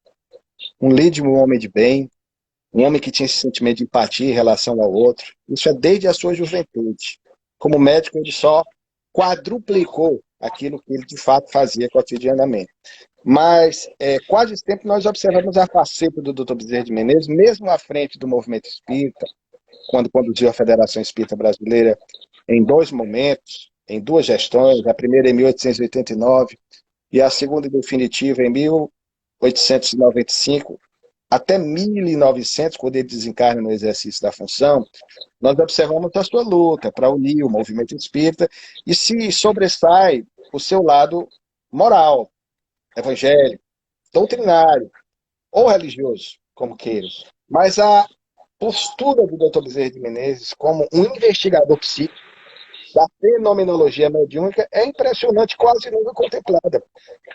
um líder, um homem de bem, um homem que tinha esse sentimento de empatia em relação ao outro. Isso é desde a sua juventude. Como médico, ele só quadruplicou aquilo que ele de fato fazia cotidianamente. Mas quase sempre nós observamos a faceta do Dr. Bezerra de Menezes, mesmo à frente do movimento espírita, quando conduziu a Federação Espírita Brasileira em dois momentos, em duas gestões, a primeira em 1889 e a segunda e definitiva em 1895, até 1900, quando ele desencarna no exercício da função, nós observamos a sua luta para unir o movimento espírita e se sobressai o seu lado moral, evangélico, doutrinário ou religioso, como queiram. Mas a postura do Dr. Bezerra de Menezes como um investigador psíquico da fenomenologia mediúnica é impressionante, quase nunca contemplada.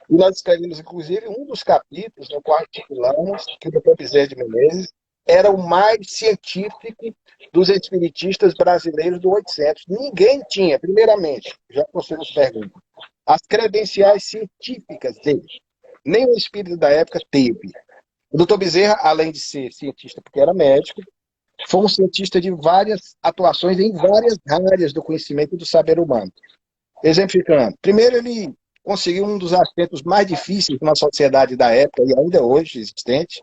E nós escrevemos, inclusive, um dos capítulos no qual articulamos que o Dr. Bezerra de Menezes era o mais científico dos espiritistas brasileiros do 800. Ninguém tinha, primeiramente, já que você nos pergunta, as credenciais científicas dele. Nem o espírito da época teve. O Dr. Bezerra, além de ser cientista porque era médico, foi um cientista de várias atuações em várias áreas do conhecimento e do saber humano. Exemplificando, primeiro ele conseguiu um dos aspectos mais difíceis de uma sociedade da época, e ainda hoje existente,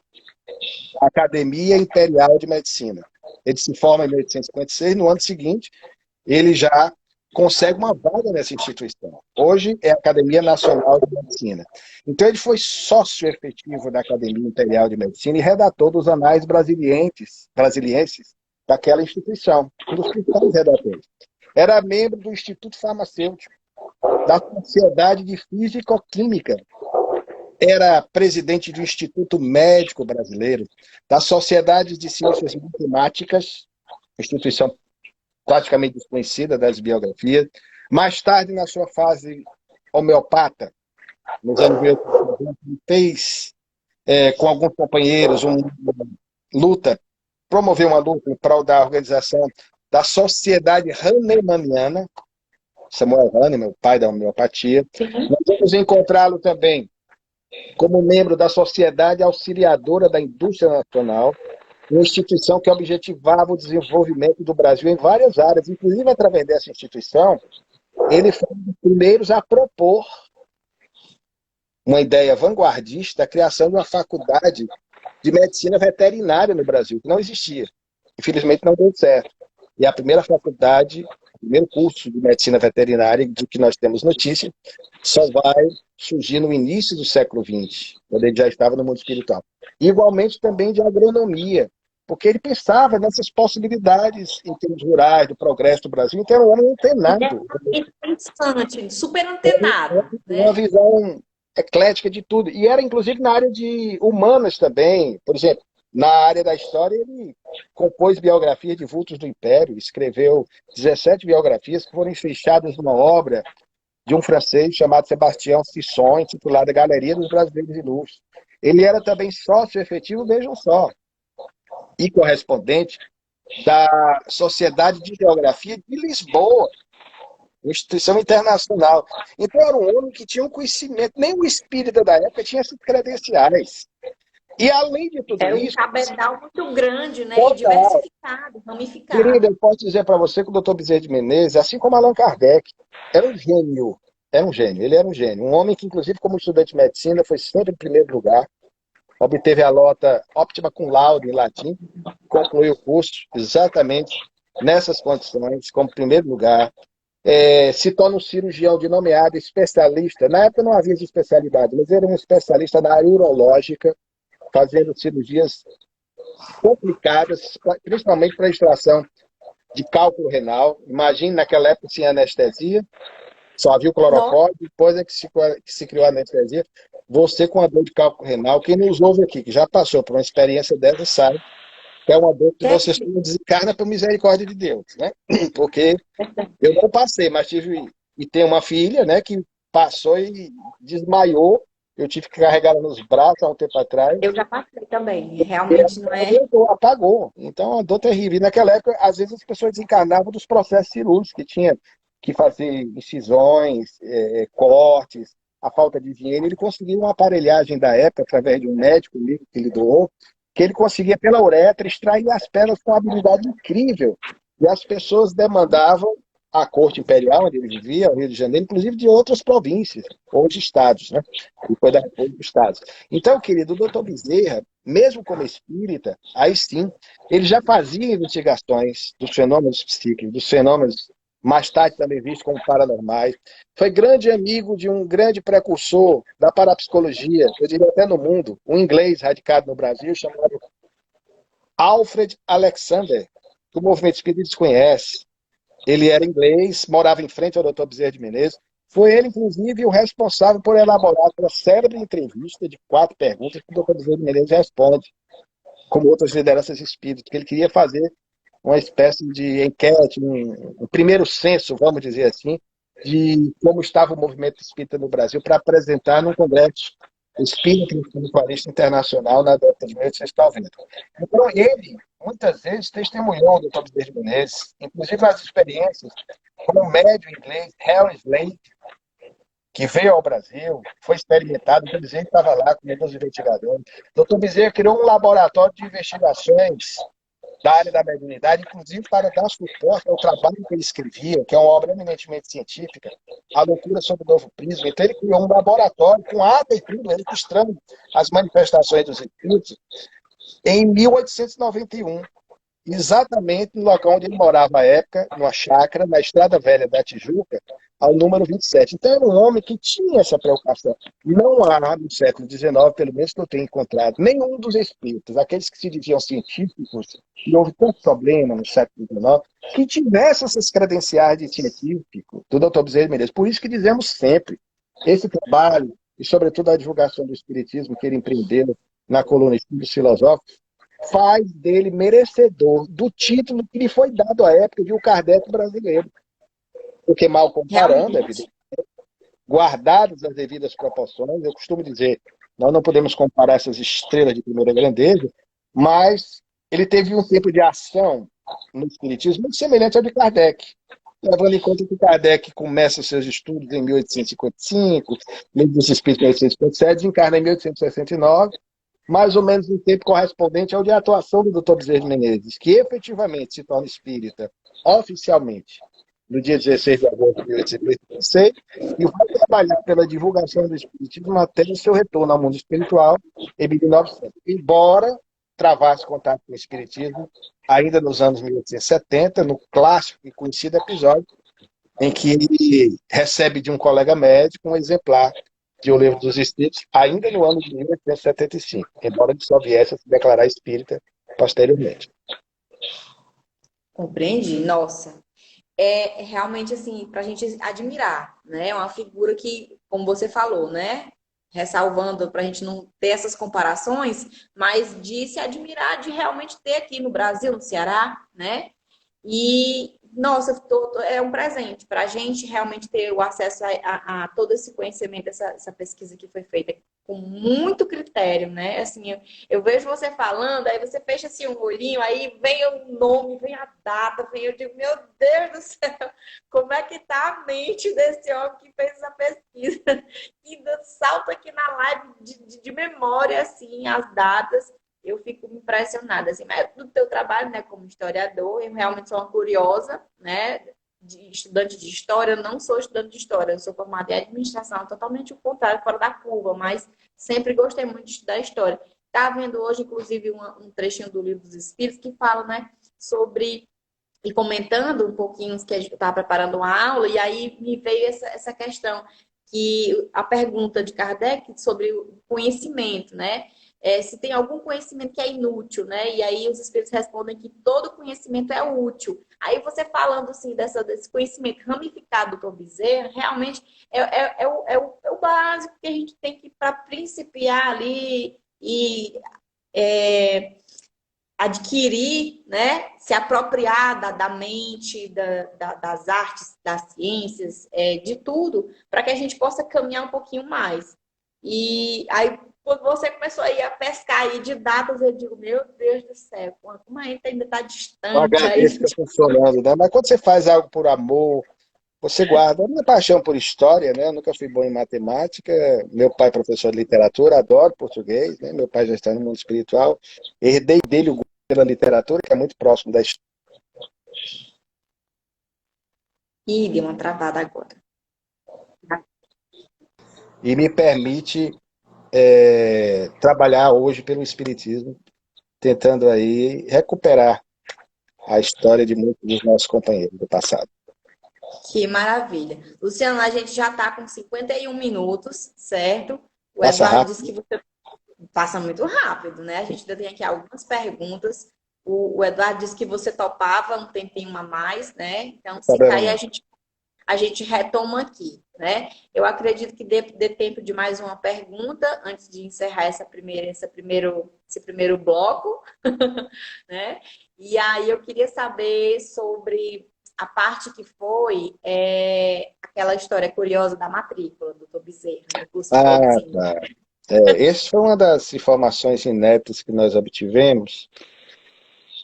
a Academia Imperial de Medicina. Ele se forma em 1856, no ano seguinte, ele já consegue uma vaga nessa instituição. Hoje é a Academia Nacional de Medicina. Então ele foi sócio efetivo da Academia Imperial de Medicina e redator dos anais brasilienses daquela instituição, um dos principais redatores. Era membro do Instituto Farmacêutico, da Sociedade de Físico-Química, era presidente do Instituto Médico Brasileiro, da Sociedade de Ciências Matemáticas, instituição praticamente desconhecida das biografias. Mais tarde, na sua fase homeopata, nos anos 80, fez, com alguns companheiros, promoveu uma luta em prol da organização da Sociedade Hahnemanniana, Samuel Hahnemann, o pai da homeopatia. Nós vamos encontrá-lo também como membro da Sociedade Auxiliadora da Indústria Nacional, uma instituição que objetivava o desenvolvimento do Brasil em várias áreas. Inclusive, através dessa instituição, ele foi um dos primeiros a propor uma ideia vanguardista da criação de uma faculdade de medicina veterinária no Brasil, que não existia. Infelizmente, não deu certo. E a primeira faculdade, o primeiro curso de medicina veterinária do que nós temos notícia, só vai surgir no início do século XX, quando ele já estava no mundo espiritual. Igualmente também de agronomia, porque ele pensava nessas possibilidades em termos rurais, do progresso do Brasil, então era um homem antenado. Interessante, super antenado, Uma né? visão eclética de tudo. E era, inclusive, na área de humanas também. Por exemplo, na área da história, ele compôs biografias de vultos do Império, escreveu 17 biografias que foram fechadas numa obra de um francês chamado Sebastião Fisson, intitulada Galeria dos Brasileiros Ilustres. Ele era também sócio efetivo, vejam só, e correspondente da Sociedade de Geografia de Lisboa, uma instituição internacional. Então era um homem que tinha um conhecimento, nem o espírita da época tinha essas credenciais. E além de tudo Era um isso, cabedal muito grande, né? E total, diversificado, querida, ramificado. eu posso dizer para você que o Dr. Bezerra de Menezes, assim como Allan Kardec, era um gênio. Era um gênio, ele era um gênio. Um homem que, inclusive, como estudante de medicina, foi sempre em primeiro lugar. Obteve a nota óptima cum laude em latim, concluiu o curso exatamente nessas condições, como primeiro lugar. Se torna um cirurgião de nomeado especialista. Na época não havia essa especialidade, mas era um especialista na área urológica, fazendo cirurgias complicadas, principalmente para a extração de cálculo renal. Imagine naquela época sem anestesia, só havia o Nossa, clorofórmio, depois é que se criou a anestesia. Você com a dor de cálculo renal, quem nos ouve aqui, que já passou por uma experiência dessa, sabe que é uma dor que você só terrível. não desencarna por misericórdia de Deus, né? Porque eu não passei, mas tive e tenho uma filha, né, que passou e desmaiou. Eu tive que carregar ela nos braços há um tempo atrás. Eu já passei também. E ela Realmente não não é. aguentou, apagou. Então, é uma dor terrível. E naquela época, às vezes, as pessoas desencarnavam dos processos cirúrgicos, que tinha que fazer incisões, cortes, a falta de dinheiro. Ele conseguiu uma aparelhagem da época, através de um médico amigo que ele doou, que ele conseguia, pela uretra, extrair as pedras com uma habilidade incrível. E as pessoas demandavam a corte imperial, onde ele vivia, o Rio de Janeiro, inclusive de outras províncias, ou de estados, né? Ele foi da República dos Estados. Então, querido, o doutor Bezerra, mesmo como espírita, aí sim, ele já fazia investigações dos fenômenos psíquicos, dos fenômenos mais tarde também vistos como paranormais. Foi grande amigo de um grande precursor da parapsicologia, eu diria até no mundo, um inglês radicado no Brasil, chamado Alfred Alexander, que o movimento espírita desconhece. Ele era inglês, morava em frente ao Dr. Bezerra de Menezes. Foi ele, inclusive, o responsável por elaborar aquela célebre entrevista de 4 perguntas que o Dr. Bezerra de Menezes responde, como outras lideranças espíritas, que ele queria fazer uma espécie de enquete, um primeiro censo, vamos dizer assim, de como estava o movimento espírita no Brasil para apresentar num congresso espírita e espiritualista internacional na década de 1890. Então, ele, muitas vezes, testemunhou o Dr. Bezerra de Menezes, inclusive as experiências com o médium inglês Harry Slade, que veio ao Brasil, foi experimentado, o Bezerra estava lá com os investigadores. O Dr. Bezerra criou um laboratório de investigações da área da mediunidade, inclusive para dar suporte ao trabalho que ele escrevia, que é uma obra eminentemente científica, A Loucura sob o Novo Prisma. Então, ele criou um laboratório com ata e tudo, registrando as manifestações dos espíritos em 1891, exatamente no local onde ele morava à época, numa chácara, na Estrada Velha da Tijuca, ao número 27. Então, era um homem que tinha essa preocupação. Não há, no século XIX, pelo menos que eu tenha encontrado, nenhum dos espíritos, aqueles que se diziam científicos, e houve tanto problema no século XIX, que tivesse essas credenciais de científico do Dr. Bezerra de Menezes. Por isso que dizemos sempre, esse trabalho, e sobretudo a divulgação do espiritismo que ele empreendeu na coluna Estudos Filosóficos, faz dele merecedor do título que lhe foi dado à época de o Kardec brasileiro. Porque, mal comparando, é Realmente. evidente, guardadas as devidas proporções, eu costumo dizer, nós não podemos comparar essas estrelas de primeira grandeza, mas ele teve um tempo de ação no espiritismo muito semelhante ao de Kardec. Levando em conta que Kardec começa seus estudos em 1855, Livro dos Espíritos em 1857, encarna em 1869, mais ou menos no tempo correspondente ao de atuação do Dr. Bezerra de Menezes, que efetivamente se torna espírita oficialmente no dia 16 de agosto de 1886, e vai trabalhar pela divulgação do espiritismo até o seu retorno ao mundo espiritual em 1900. Embora travasse contato com o espiritismo ainda nos anos 1870, no clássico e conhecido episódio em que ele recebe de um colega médico um exemplar de O Livro dos Espíritos, ainda no ano de 1875, embora ele só viesse a se declarar espírita posteriormente. Compreende? Nossa. É realmente assim, para a gente admirar, né? É uma figura que, como você falou, né? Ressalvando para a gente não ter essas comparações, mas de se admirar de realmente ter aqui no Brasil, no Ceará, né? E nossa, é um presente para a gente realmente ter o acesso a todo esse conhecimento, essa pesquisa que foi feita com muito critério, né? Assim, eu vejo você falando, aí você fecha assim um olhinho, aí vem o nome, vem a data, vem, eu digo, meu Deus do céu, como é que tá a mente desse homem que fez essa pesquisa? E salta aqui na live de memória, assim, as datas. Eu fico impressionada, assim, mas do teu trabalho, né, como historiador, eu realmente sou uma curiosa, né, de estudante de história, eu não sou estudante de história, eu sou formada em administração, totalmente o contrário, fora da curva, mas sempre gostei muito de estudar história. Tá vendo hoje, inclusive, um trechinho do Livro dos Espíritos que fala, né, sobre, e comentando um pouquinho que a gente estava preparando uma aula, e aí me veio essa questão, que a pergunta de Kardec sobre o conhecimento, né? Se tem algum conhecimento que é inútil, né? E aí os espíritos respondem que todo conhecimento é útil. Aí você falando assim desse conhecimento ramificado do Tom Bezerra, realmente é o básico que a gente tem que para principiar ali e é, adquirir, né? Se apropriar da mente, das artes, das ciências, de tudo, para que a gente possa caminhar um pouquinho mais. E aí, quando você começou aí a pescar aí de datas, eu digo, meu Deus do céu, como a gente ainda está O distante aí. HD fica funcionando, né? Mas quando você faz algo por amor, você guarda. A minha paixão por história, né? Eu nunca fui bom em matemática. Meu pai é professor de literatura, adoro português, né? Meu pai já está no mundo espiritual. Herdei dele o gosto pela literatura, que é muito próximo da história. Ih, deu uma travada agora. E me permite trabalhar hoje pelo espiritismo, tentando aí recuperar a história de muitos dos nossos companheiros do passado. Que maravilha. Luciano, a gente já está com 51 minutos, certo? O Passa Eduardo rápido. disse que você passa muito rápido, né? A gente ainda tem aqui algumas perguntas. O Eduardo disse que você topava um tempinho a mais, né? Então, se cair, Problema a gente retoma aqui, né? Eu acredito que dê tempo de mais uma pergunta antes de encerrar esse primeiro bloco, né? E aí eu queria saber sobre a parte que foi aquela história curiosa da matrícula do Dr. Bezerra, no curso de medicina. tá. Essa foi uma das informações inéditas que nós obtivemos.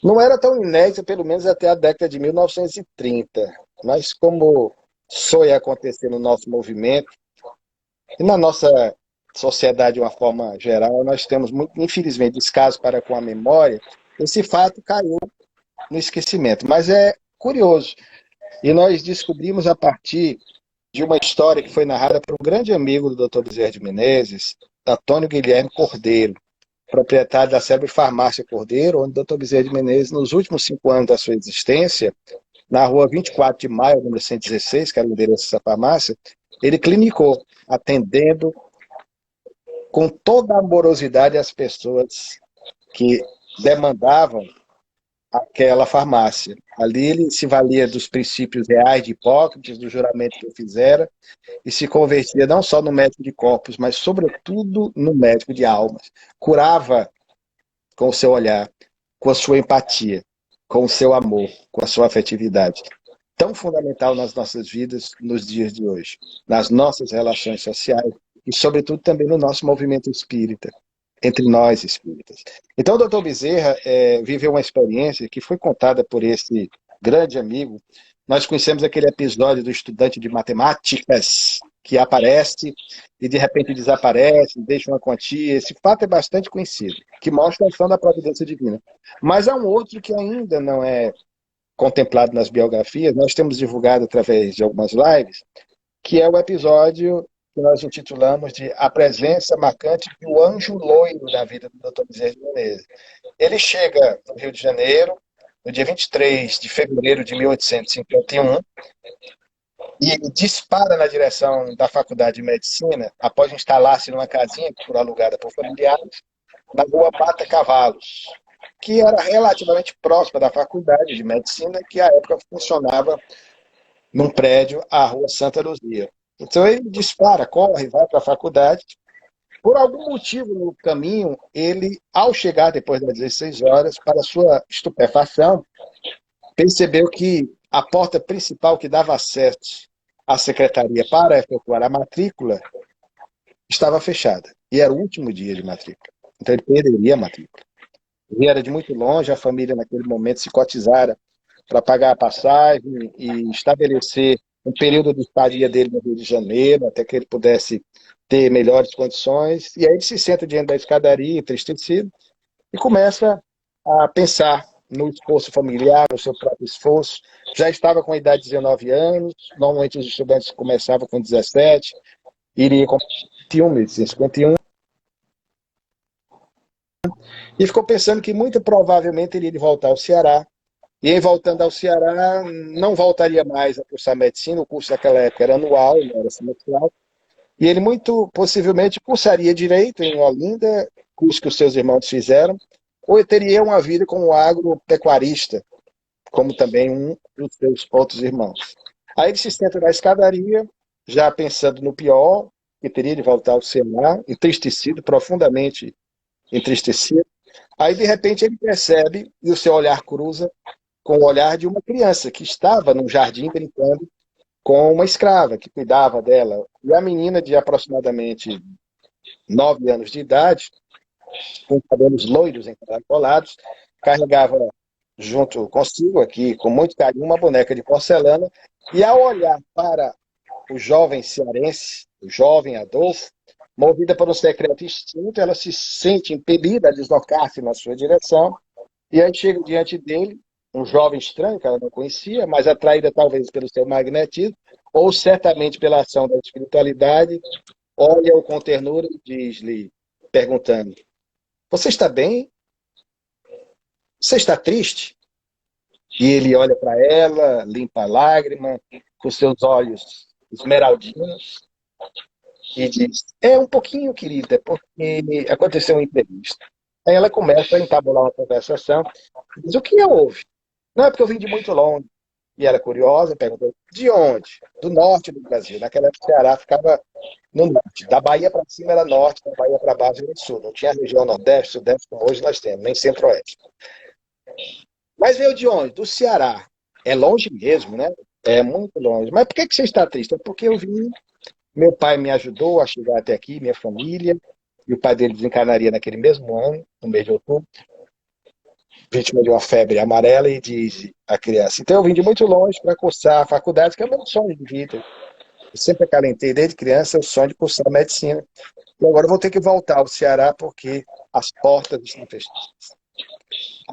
Não era tão inédita, pelo menos até a década de 1930, mas como foi acontecer no nosso movimento e na nossa sociedade de uma forma geral, nós temos, muito, infelizmente, descaso para com a memória, esse fato caiu no esquecimento. Mas é curioso. E nós descobrimos a partir de uma história que foi narrada por um grande amigo do Dr. Bezerra de Menezes, Antônio Guilherme Cordeiro, proprietário da célebre farmácia Cordeiro, onde o Dr. Bezerra de Menezes, nos últimos 5 anos da sua existência, na rua 24 de maio, número 116, que era o endereço dessa farmácia, ele clinicou, atendendo com toda a amorosidade as pessoas que demandavam aquela farmácia. Ali ele se valia dos princípios reais de Hipócrates, do juramento que ele fizera, e se convertia não só no médico de corpos, mas sobretudo no médico de almas. Curava com o seu olhar, com a sua empatia, com o seu amor, com a sua afetividade. Tão fundamental nas nossas vidas nos dias de hoje, nas nossas relações sociais e, sobretudo, também no nosso movimento espírita, entre nós espíritas. Então, o Dr. Bezerra viveu uma experiência que foi contada por esse grande amigo. Nós conhecemos aquele episódio do estudante de matemáticas que aparece e de repente desaparece, deixa uma quantia. Esse fato é bastante conhecido, que mostra a ação da providência divina. Mas há um outro que ainda não é contemplado nas biografias, nós temos divulgado através de algumas lives, que é o episódio que nós intitulamos de A Presença Marcante do Anjo Loiro da vida do Dr. Bezerra de Menezes. Ele chega no Rio de Janeiro, no dia 23 de fevereiro de 1851, e dispara na direção da Faculdade de Medicina, após instalar-se numa casinha que foi alugada por familiares, na rua Bata Cavalos, que era relativamente próxima da Faculdade de Medicina, que à época funcionava num prédio, à Rua Santa Luzia. Então ele dispara, corre, vai para a faculdade. Por algum motivo no caminho, ele, ao chegar depois das 16 horas, para sua estupefação, percebeu que a porta principal que dava acesso à secretaria para efetuar a matrícula estava fechada. E era o último dia de matrícula. Então ele perderia a matrícula. Ele era de muito longe, a família naquele momento se cotizara para pagar a passagem e estabelecer um período de estadia dele no Rio de Janeiro, até que ele pudesse ter melhores condições. E aí ele se senta diante da escadaria, entristecido, e começa a pensar no esforço familiar, no seu próprio esforço. Já estava com a idade de 19 anos, normalmente os estudantes começavam com 17, iria com 51, medicina 51, e ficou pensando que muito provavelmente ele iria voltar ao Ceará. E em voltando ao Ceará, não voltaria mais a cursar medicina, o curso naquela época era anual, não era semestral, e ele muito possivelmente cursaria direito em Olinda, curso que os seus irmãos fizeram, ou teria uma vida como agropecuarista, como também um dos seus outros irmãos. Aí ele se senta na escadaria, já pensando no pior, que teria de voltar ao Ceará, entristecido, profundamente entristecido. Aí, de repente, ele percebe, e o seu olhar cruza com o olhar de uma criança que estava no jardim brincando com uma escrava que cuidava dela. E a menina de aproximadamente 9 anos de idade, com cabelos loiros encaracolados, carregava junto consigo aqui, com muito carinho, uma boneca de porcelana, e ao olhar para o jovem cearense, o jovem Adolfo, movida por um secreto instinto, ela se sente impelida a deslocar-se na sua direção, e aí chega diante dele, um jovem estranho que ela não conhecia, mas atraída talvez pelo seu magnetismo, ou certamente pela ação da espiritualidade, olha-o com ternura e diz-lhe, perguntando: você está bem? Você está triste? E ele olha para ela, limpa a lágrima, com seus olhos esmeraldinos, e diz: é um pouquinho, querida, porque aconteceu um imprevisto. Aí ela começa a entabular uma conversação, e diz: o que houve? Não, é porque eu vim de muito longe. E ela, curiosa, perguntou: de onde? Do norte do Brasil. Naquela época o Ceará ficava no norte. Da Bahia para cima era norte, da Bahia para baixo era sul. Não tinha a região nordeste, sudeste, como hoje nós temos, nem centro-oeste. Mas veio de onde? Do Ceará. É longe mesmo, né? É muito longe. Mas por que você está triste? É porque eu vim, meu pai me ajudou a chegar até aqui, minha família, e o pai dele desencarnaria naquele mesmo ano, no mês de outubro, vítima de uma febre amarela, e diz a criança: então eu vim de muito longe para cursar a faculdade, que é o meu sonho de vida. Eu sempre acalentei desde criança o sonho de cursar medicina. E agora eu vou ter que voltar ao Ceará porque as portas estão fechadas.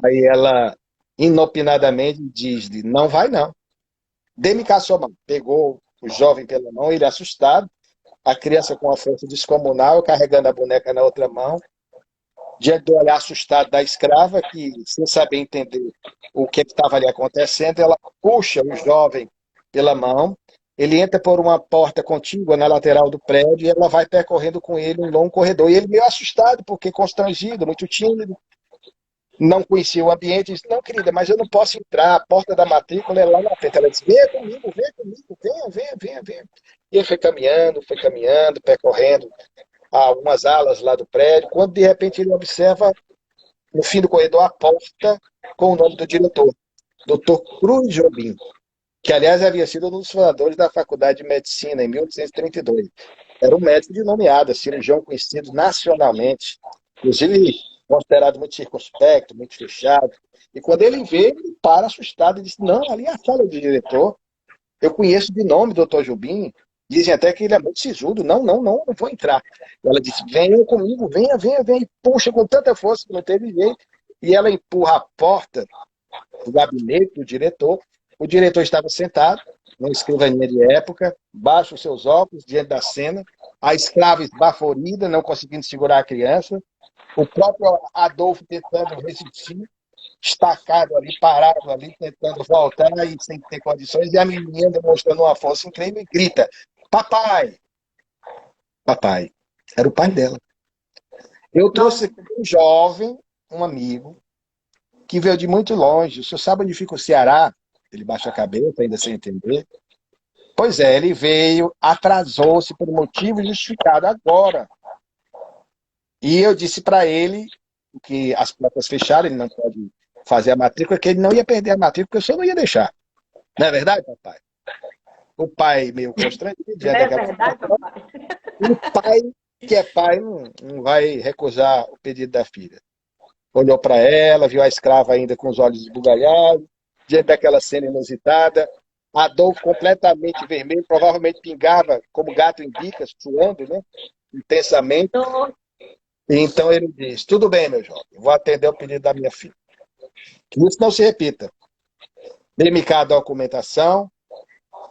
Aí ela, inopinadamente, diz-lhe: não vai não. Dê-me cá a sua mão. Pegou o jovem pela mão, ele assustado, a criança com uma força descomunal, carregando a boneca na outra mão, diante do olhar assustado da escrava, que, sem saber entender o que estava ali acontecendo, ela puxa o jovem pela mão, ele entra por uma porta contígua na lateral do prédio e ela vai percorrendo com ele um longo corredor. E ele meio assustado, porque constrangido, muito tímido, não conhecia o ambiente, disse: não, querida, mas eu não posso entrar, a porta da matrícula é lá na frente. Ela disse: venha comigo, venha, venha, venha, venha. E ele foi caminhando, percorrendo algumas alas lá do prédio, quando de repente ele observa no fim do corredor a porta com o nome do diretor, Dr. Cruz Jobim, que aliás havia sido um dos fundadores da Faculdade de Medicina em 1832. Era um médico de nomeada, cirurgião conhecido nacionalmente, inclusive considerado muito circunspecto, muito fechado. E quando ele vê, ele para assustado e diz: não, ali é a sala do diretor, eu conheço de nome o Dr. Jobim, dizem até que ele é muito sisudo. Não, não, não, não vou entrar. Ela disse: venha comigo, venha, venha, venha. E puxa com tanta força que não teve jeito. E ela empurra a porta do gabinete do diretor. O diretor estava sentado, numa escrivaninha de época, baixa os seus óculos, diante da cena. A escrava esbaforida, não conseguindo segurar a criança. O próprio Adolfo tentando resistir, estacado ali, parado ali, tentando voltar e sem ter condições, e a menina demonstrando uma força incrível e grita: papai! Papai. Era o pai dela. Eu trouxe aqui um jovem, um amigo, que veio de muito longe. O senhor sabe onde fica o Ceará? Ele baixa a cabeça, ainda sem entender. Pois é, ele veio, atrasou-se por motivo justificado agora. E eu disse para ele que as portas fecharam, ele não pode fazer a matrícula, que ele não ia perder a matrícula, porque o senhor não ia deixar. Não é verdade, papai? O pai meio constrangido, Não diante é daquela verdade, situação. papai? O pai, que é pai, não vai recusar o pedido da filha. Olhou para ela, viu a escrava ainda com os olhos esbugalhados, diante daquela cena inusitada. Adolfo completamente vermelho, provavelmente pingava como gato em bica, suando, né? Intensamente. Então, E então ele diz: tudo bem, meu jovem, vou atender o pedido da minha filha. Que isso não se repita. Dê-me cá a documentação,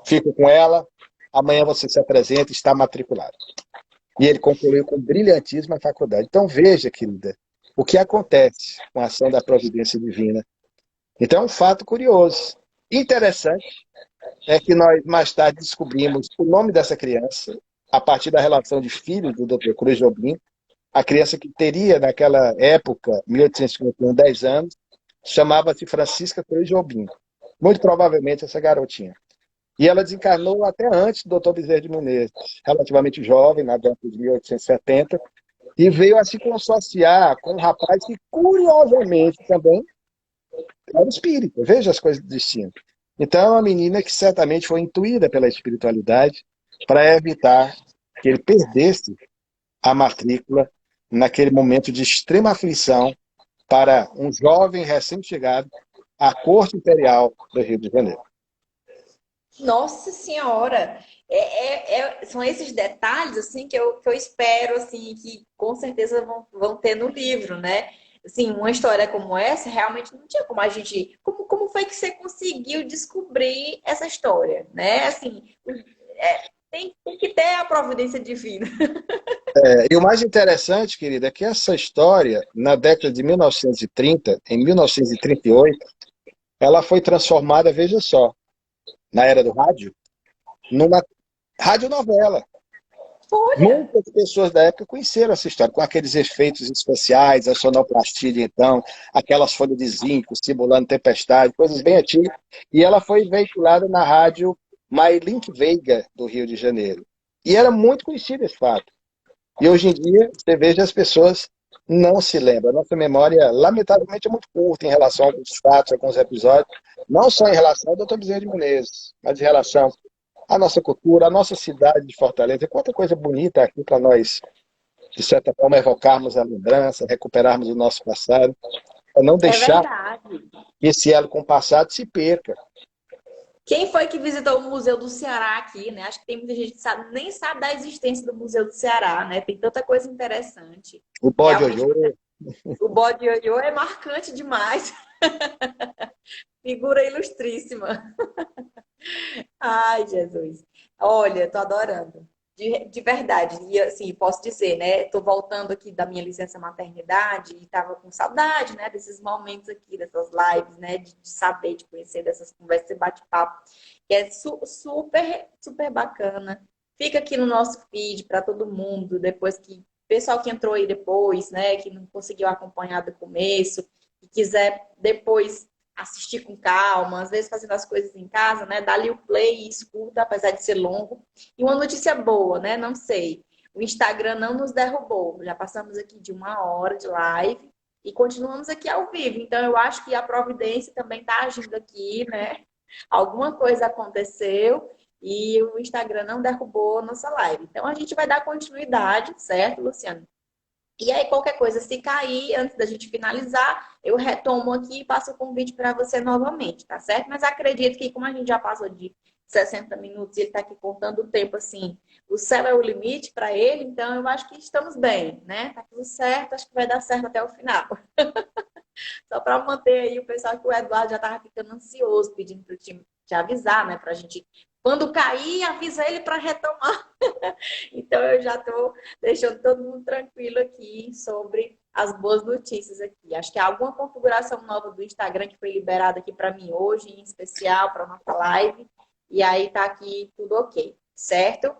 fico com ela, amanhã você se apresenta e está matriculado. E ele concluiu com brilhantismo a faculdade. Então veja, querida, o que acontece com a ação da providência divina. Então é um fato curioso. Interessante é que nós mais tarde descobrimos o nome dessa criança a partir da relação de filhos do Dr. Cruz Jobim, a criança que teria naquela época, 1851, 10 anos, chamava-se Francisca Cruz Jobim. Muito provavelmente essa garotinha. E ela desencarnou até antes do Dr. Bezerra de Menezes, relativamente jovem, na década de 1870, e veio a se consociar com um rapaz que, curiosamente, também era espírita. Veja as coisas do destino. Então, é uma menina que certamente foi intuída pela espiritualidade para evitar que ele perdesse a matrícula naquele momento de extrema aflição para um jovem recém-chegado à corte imperial do Rio de Janeiro. nossa senhora, são esses detalhes assim que eu espero assim que com certeza vão ter no livro, né? Assim, uma história como essa realmente não tinha como a gente. Como foi que você conseguiu descobrir essa história, né? Assim, tem que ter a providência divina. E o mais interessante, querida, é que essa história, na década de 1930, em 1938, ela foi transformada, veja só, na era do rádio, numa radionovela. Olha, Muitas pessoas da época conheceram essa história, com aqueles efeitos especiais, a sonoplastia de então, aquelas folhas de zinco simulando tempestade, coisas bem antigas. E ela foi veiculada na rádio Mailink Veiga, do Rio de Janeiro. E era muito conhecido esse fato. E hoje em dia, você veja, as pessoas não se lembram. A nossa memória, lamentavelmente, é muito curta em relação a alguns fatos, a alguns episódios, não só em relação ao Dr. Bezerra de Menezes, mas em relação à nossa cultura, à nossa cidade de Fortaleza. Quanta coisa bonita aqui para nós, de certa forma, evocarmos a lembrança, recuperarmos o nosso passado, para não é deixar verdade. que esse elo com o passado se perca. Quem foi que visitou o Museu do Ceará aqui, né? Acho que tem muita gente que nem sabe da existência do Museu do Ceará, né? Tem tanta coisa interessante. O bode Realmente, olhou. o bode ioiô é marcante demais. Figura ilustríssima. Ai, Jesus. Olha, tô adorando. De verdade. E assim, posso dizer, né? Tô voltando aqui da minha licença maternidade e tava com saudade, né? Desses momentos aqui, dessas lives, né? De saber, de conhecer, dessas conversas e bate-papo. Que é super, super bacana. Fica aqui no nosso feed para todo mundo, depois que pessoal que entrou aí depois, né, que não conseguiu acompanhar do começo, que quiser depois assistir com calma, às vezes fazendo as coisas em casa, né? Dá ali o play e escuta, apesar de ser longo. E uma notícia boa, né? Não sei. O Instagram não nos derrubou. Já passamos aqui de 1 hora de live e continuamos aqui ao vivo. Então, eu acho que a Providência também está agindo aqui, né? Alguma coisa aconteceu e o Instagram não derrubou a nossa live. Então, a gente vai dar continuidade, certo, Luciano? E aí, qualquer coisa, se cair, antes da gente finalizar, eu retomo aqui e passo o convite para você novamente, tá certo? Mas acredito que, como a gente já passou de 60 minutos e ele está aqui contando o tempo assim, o céu é o limite para ele, então eu acho que estamos bem, né? Tá tudo certo, acho que vai dar certo até o final. Só para manter aí o pessoal que o Eduardo já estava ficando ansioso, pedindo para o time te avisar, né? Para a gente, quando cair, avisa ele para retomar. Então eu já estou deixando todo mundo tranquilo aqui sobre as boas notícias aqui. Acho que há alguma configuração nova do Instagram que foi liberada aqui para mim hoje, em especial para nossa live. E aí tá aqui tudo ok, certo?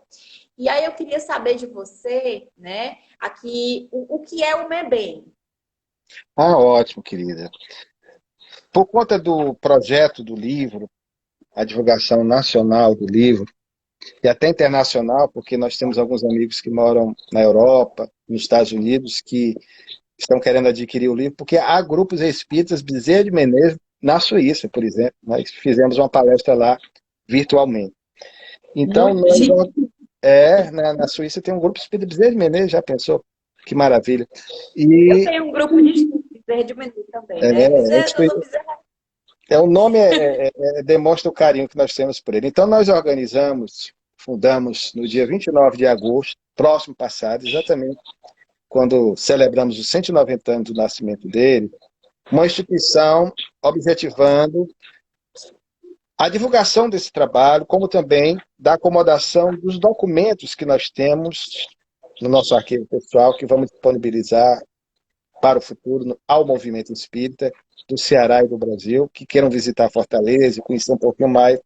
E aí eu queria saber de você, né, aqui o que é o MEBEM. Ah, ótimo, querida. Por conta do projeto do livro, a divulgação nacional do livro, e até internacional, porque nós temos alguns amigos que moram na Europa, nos Estados Unidos, que estão querendo adquirir o livro, porque há grupos espíritas, Bezerra de Menezes, na Suíça, por exemplo. Nós fizemos uma palestra lá virtualmente. Então, Muito chique. na Suíça tem um grupo espírita Bezerra de Menezes, já pensou? Que maravilha. Eu E tenho um grupo de estudo de Bezerra de Menezes também, né? é, Doutor Bezerra. o nome demonstra o carinho que nós temos por ele. Então, nós fundamos no dia 29 de agosto, próximo passado, exatamente quando celebramos os 190 anos do nascimento dele, uma instituição objetivando a divulgação desse trabalho, como também da acomodação dos documentos que nós temos no nosso arquivo pessoal, que vamos disponibilizar para o futuro ao movimento espírita do Ceará e do Brasil, que queiram visitar Fortaleza e conhecer um pouquinho mais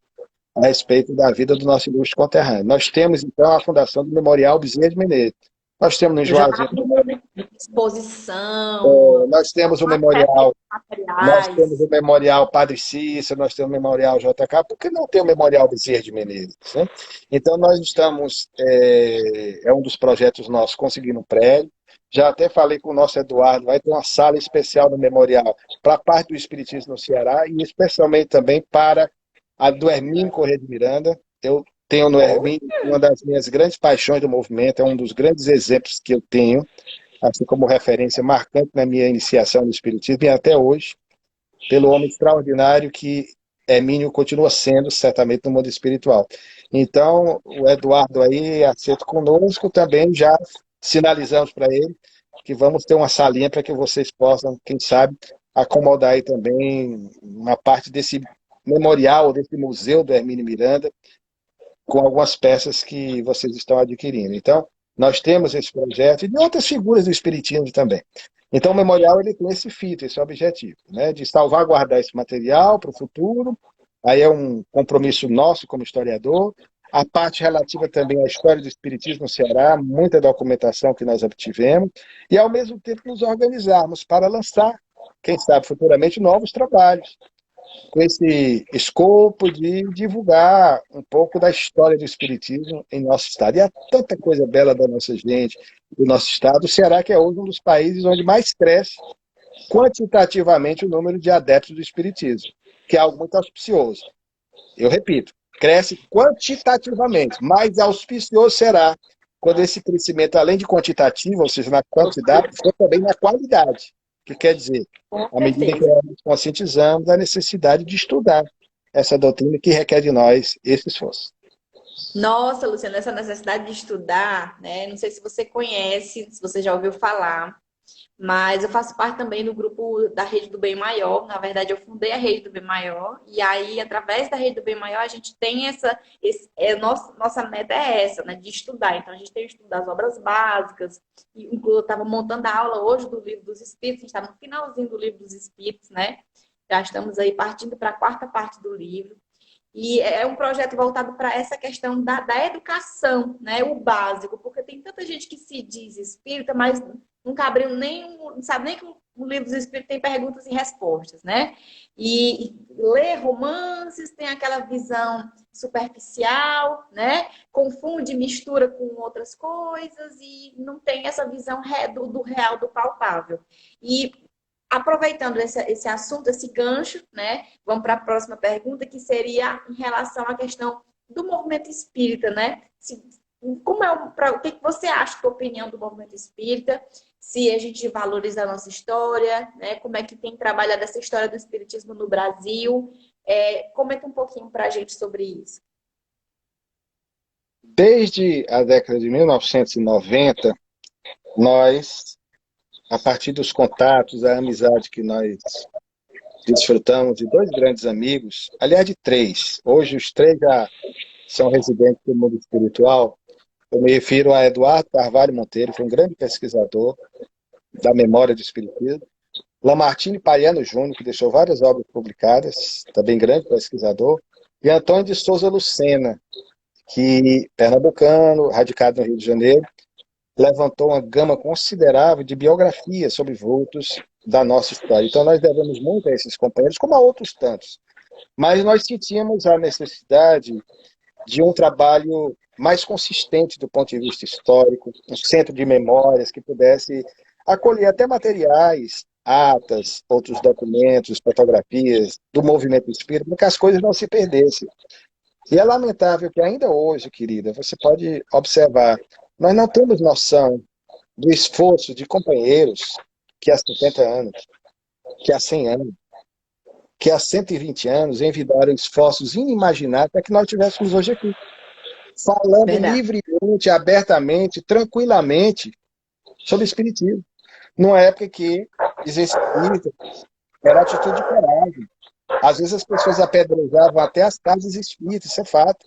a respeito da vida do nosso ilustre conterrâneo. Nós temos, então, a fundação do Memorial Bezerra de Menezes. Nós temos no Eu já Juazeiro, vi exposição, nós temos o acesso memorial, a nós temos materiais. o memorial Padre Cícero, nós temos o memorial JK, por que não tem o memorial Bezerra de Menezes? Né? Então nós estamos, é um dos projetos nossos, conseguindo um prédio. Já até falei com o nosso Eduardo, vai ter uma sala especial no memorial para a parte do Espiritismo no Ceará e especialmente também para a do Hermínio Corrêa de Miranda. Eu tenho no Hermínio uma das minhas grandes paixões do movimento, é um dos grandes exemplos que eu tenho, assim como referência marcante na minha iniciação no Espiritismo e até hoje, pelo homem extraordinário que Hermínio continua sendo, certamente, no mundo espiritual. Então, o Eduardo aí aceita conosco, também já sinalizamos para ele que vamos ter uma salinha para que vocês possam, quem sabe, acomodar aí também uma parte desse memorial, desse museu do Hermínio Miranda, com algumas peças que vocês estão adquirindo. Então, nós temos esse projeto e de outras figuras do Espiritismo também. Então, o memorial ele tem esse fito, esse objetivo, né, de salvaguardar esse material para o futuro. Aí é um compromisso nosso como historiador. A parte relativa também à história do Espiritismo no Ceará, muita documentação que nós obtivemos, e ao mesmo tempo nos organizarmos para lançar, quem sabe futuramente, novos trabalhos com esse escopo de divulgar um pouco da história do Espiritismo em nosso estado. E há tanta coisa bela da nossa gente, do nosso estado. O Ceará que é hoje um dos países onde mais cresce quantitativamente o número de adeptos do Espiritismo, que é algo muito auspicioso. Eu repito, cresce quantitativamente, mais auspicioso será quando esse crescimento, além de quantitativo, ou seja, na quantidade, for também na qualidade. Que quer dizer, Com à medida que certeza. nós nos conscientizamos da necessidade de estudar essa doutrina que requer de nós esse esforço. Nossa, Luciana, essa necessidade de estudar, né? Não sei se você conhece, se você já ouviu falar, mas eu faço parte também do grupo da Rede do Bem Maior. Na verdade, eu fundei a Rede do Bem Maior, e aí, através da Rede do Bem Maior, a gente tem nossa meta é essa, né? De estudar. Então, a gente tem o estudo das obras básicas, e inclusive eu estava montando a aula hoje do Livro dos Espíritos, a gente está no finalzinho do Livro dos Espíritos, né? Já estamos aí partindo para a quarta parte do livro. E é um projeto voltado para essa questão da educação, né? O básico, porque tem tanta gente que se diz espírita, mas nunca abriu nem, não sabe nem que o livro dos espíritos tem perguntas e respostas, né? E lê romances, tem aquela visão superficial, né? Confunde, mistura com outras coisas e não tem essa visão do real, do palpável. E aproveitando esse assunto, esse gancho, né? Vamos para a próxima pergunta, que seria em relação à questão do movimento espírita, né? O que você acha, tua opinião do movimento espírita? Se a gente valoriza a nossa história, né? Como é que tem trabalhado essa história do espiritismo no Brasil? Comenta um pouquinho para a gente sobre isso. Desde a década de 1990, nós, a partir dos contatos, a amizade que nós desfrutamos de dois grandes amigos, aliás, de três. Hoje os três já são residentes do mundo espiritual. Eu me refiro a Eduardo Carvalho Monteiro, que é um grande pesquisador da memória do espiritismo. Lamartine Paiano Júnior, que deixou várias obras publicadas, também grande pesquisador. E Antônio de Souza Lucena, que, pernambucano, radicado no Rio de Janeiro, levantou uma gama considerável de biografias sobre vultos da nossa história. Então nós devemos muito a esses companheiros, como a outros tantos. Mas nós sentimos a necessidade de um trabalho mais consistente do ponto de vista histórico, um centro de memórias que pudesse acolher até materiais atas, outros documentos, fotografias do movimento espírita, para que as coisas não se perdessem. E é lamentável que ainda hoje, querida, você pode observar, nós não temos noção do esforço de companheiros que há 50 anos, que há 100 anos, que há 120 anos enviaram esforços inimagináveis para que nós estivéssemos hoje aqui, falando Verdade. livremente, abertamente, tranquilamente sobre espiritismo. Numa época que dizer espírita era atitude de coragem. Às vezes as pessoas apedrejavam até as casas espíritas, isso é fato.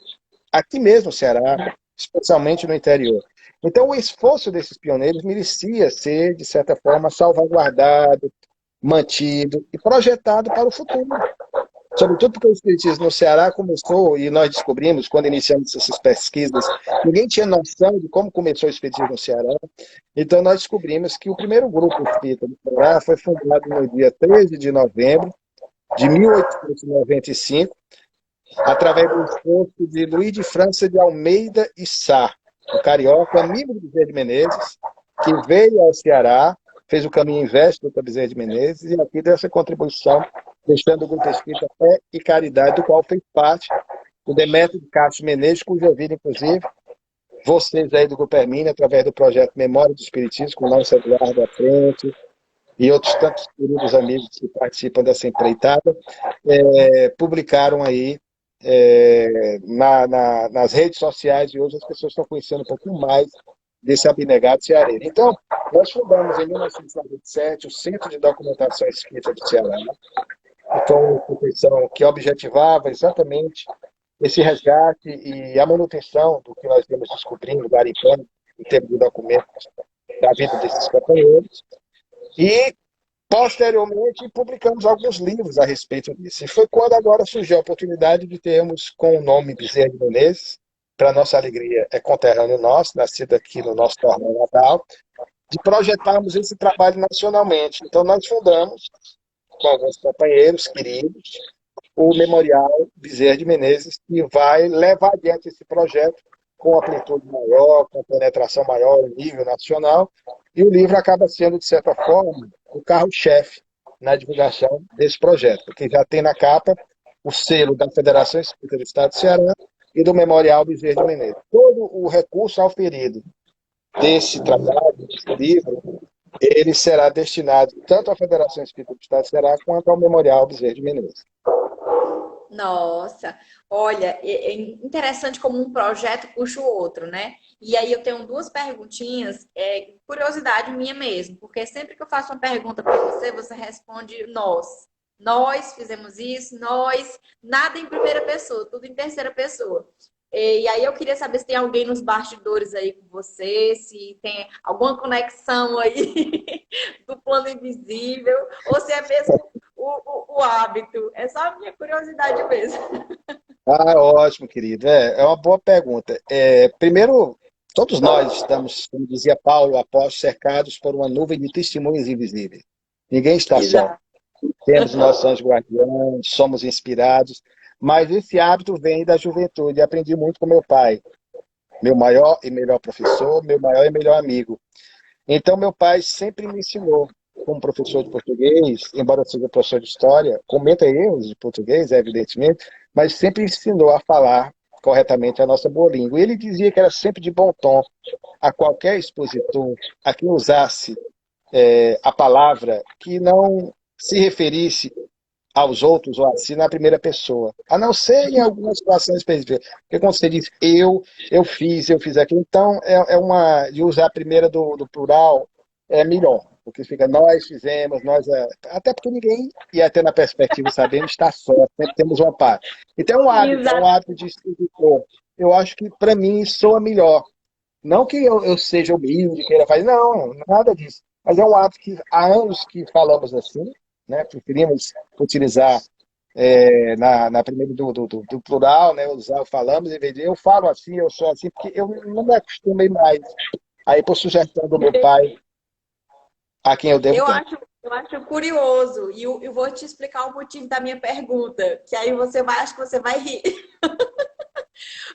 Aqui mesmo no Ceará, especialmente no interior. Então, o esforço desses pioneiros merecia ser, de certa forma, salvaguardado, mantido e projetado para o futuro. Sobretudo porque o Espiritismo no Ceará começou, e nós descobrimos, quando iniciamos essas pesquisas, ninguém tinha noção de como começou o Espiritismo no Ceará. Então, nós descobrimos que o primeiro grupo espírita do Ceará foi fundado no dia 13 de novembro de 1895, através do esforço de Luiz de França de Almeida e Sá, o carioca, amigo do Bezerra de Menezes, que veio ao Ceará, fez o caminho inverso do Bezerra de Menezes, e aqui deu essa contribuição, deixando o Grupo Espírita Fé e Caridade, do qual fez parte o Demétrio de Castro Menezes, cuja vida, inclusive, vocês aí do Grupo Hermínio, através do projeto Memória do Espiritismo, com o nosso Eduardo à frente, e outros tantos queridos amigos que participam dessa empreitada, publicaram aí nas redes sociais, e hoje as pessoas estão conhecendo um pouquinho mais desse abnegado cearense. Então, nós fundamos em 1997 o Centro de Documentação Espírita do Ceará, que foi uma instituição que objetivava exatamente esse resgate e a manutenção do que nós vimos descobrindo, garimpando, em termos de documentos da vida desses companheiros. E, posteriormente, publicamos alguns livros a respeito disso. E foi quando agora surgiu a oportunidade de termos, com o nome Bezerra de Menezes, para nossa alegria, é conterrâneo nosso, nascido aqui no nosso tornado natal, de projetarmos esse trabalho nacionalmente. Então, nós fundamos, com alguns companheiros queridos, o Memorial Bezerra de Menezes, que vai levar adiante esse projeto com amplitude maior, com penetração maior em nível nacional, e o livro acaba sendo, de certa forma, o carro-chefe na divulgação desse projeto, porque já tem na capa o selo da Federação Espírita do Estado do Ceará e do Memorial Bezerra de Menezes. Todo o recurso auferido desse trabalho, desse livro, ele será destinado tanto à Federação Espírita do Estado do Ceará quanto ao Memorial Bezerra de Menezes. Nossa, olha, é interessante como um projeto puxa o outro, né? E aí eu tenho duas perguntinhas, curiosidade minha mesmo, porque sempre que eu faço uma pergunta para você, você responde nós. Nós fizemos isso, nós, nada em primeira pessoa, tudo em terceira pessoa. E aí eu queria saber se tem alguém nos bastidores aí com você, se tem alguma conexão aí do plano invisível, ou se é mesmo o hábito. É só a minha curiosidade mesmo. Ah, ótimo, querido. É uma boa pergunta. Primeiro, todos nós estamos, como dizia Paulo, apóstolo, cercados por uma nuvem de testemunhas invisíveis. Ninguém está só. Exato. Temos nossos anjos guardiões, somos inspirados, mas esse hábito vem da juventude. Aprendi muito com meu pai, meu maior e melhor professor, meu maior e melhor amigo. Então, meu pai sempre me ensinou, como professor de português, embora seja professor de história, cometa erros de português, evidentemente, mas sempre ensinou a falar corretamente a nossa boa língua. E ele dizia que era sempre de bom tom a qualquer expositor, a quem usasse a palavra que não se referisse aos outros ou a si na primeira pessoa, a não ser em algumas situações específicas. Porque quando você diz eu fiz aquilo, então de usar a primeira do plural é melhor, porque fica nós fizemos, até porque ninguém, e até na perspectiva sabemos, está só, sempre temos uma parte. Então é um Exato. hábito de escritor. Eu acho que para mim soa melhor. Não que eu seja humilde, queira fazer, não, nada disso. Mas é um hábito que há anos que falamos assim, né? Preferimos utilizar na primeira do plural, né? Usar o falamos, em vez de eu falo assim, eu sou assim, porque eu não me acostumei mais. Aí, por sugestão do meu pai, a quem eu devo Eu tanto. acho, eu acho curioso e eu vou te explicar o motivo da minha pergunta, que aí você vai, acho que você vai rir.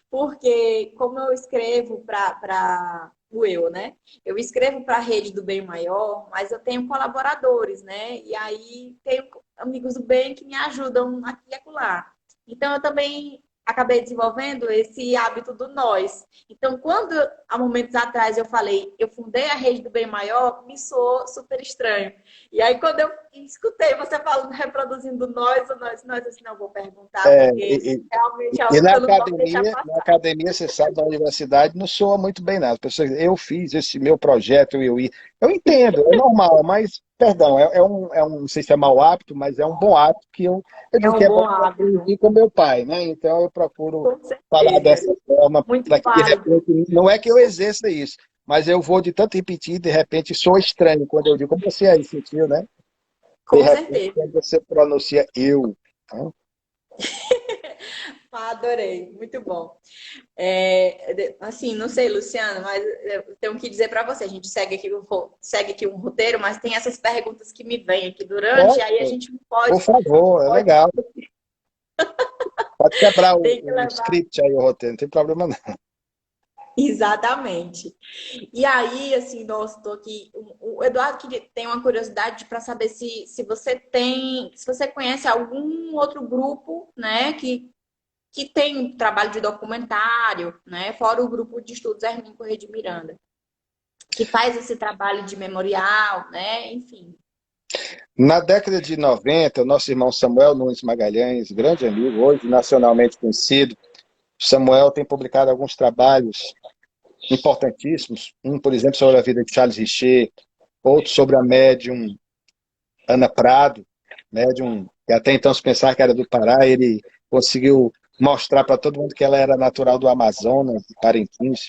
Porque como eu escrevo para o eu, né? Eu escrevo para a rede do bem maior, mas eu tenho colaboradores, né? E aí tenho amigos do bem que me ajudam aqui e acolá. Então eu também acabei desenvolvendo esse hábito do nós. Então, quando há momentos atrás eu falei, eu fundei a rede do bem maior, me soou super estranho. E aí, quando eu escutei você falando, reproduzindo nós, o nós, assim, não vou perguntar, É, porque realmente é e algo que eu não posso deixar na passar. academia, você sabe, da universidade, não soa muito bem nada. As pessoas dizem, eu fiz esse meu projeto, eu entendo, é normal, mas, perdão, não sei se é mau hábito, mas é um bom hábito que eu É digo que um é bom bom que eu hábito, aprendi com meu pai, né? Então eu procuro com falar certeza. dessa forma, Muito para que de válido, repente, não é que eu exerça isso, mas eu vou de tanto repetir, de repente sou estranho quando eu digo, como você aí sentiu, né? De com repente, certeza. quando você pronuncia eu, né? Adorei, muito bom. Assim, não sei, Luciano, mas eu tenho que dizer para você, a gente segue aqui um roteiro, mas tem essas perguntas que me vêm aqui durante, e aí a Pode, gente não pode, por favor, é pode legal. Pode quebrar tem que o levar. script aí, o roteiro, não tem problema não. Exatamente. E aí, assim, nossa, tô aqui. O Eduardo tem uma curiosidade para saber se você tem, se você conhece algum outro grupo, né, que tem trabalho de documentário, né, fora o grupo de estudos Hermínio Corrêa de Miranda, que faz esse trabalho de memorial, né, enfim. Na década de 90, o nosso irmão Samuel Nunes Magalhães, grande amigo, hoje nacionalmente conhecido, Samuel tem publicado alguns trabalhos importantíssimos, um, por exemplo, sobre a vida de Charles Richer, outro sobre a médium Ana Prado, médium que até então se pensava que era do Pará, ele conseguiu mostrar para todo mundo que ela era natural do Amazonas, de Parintins.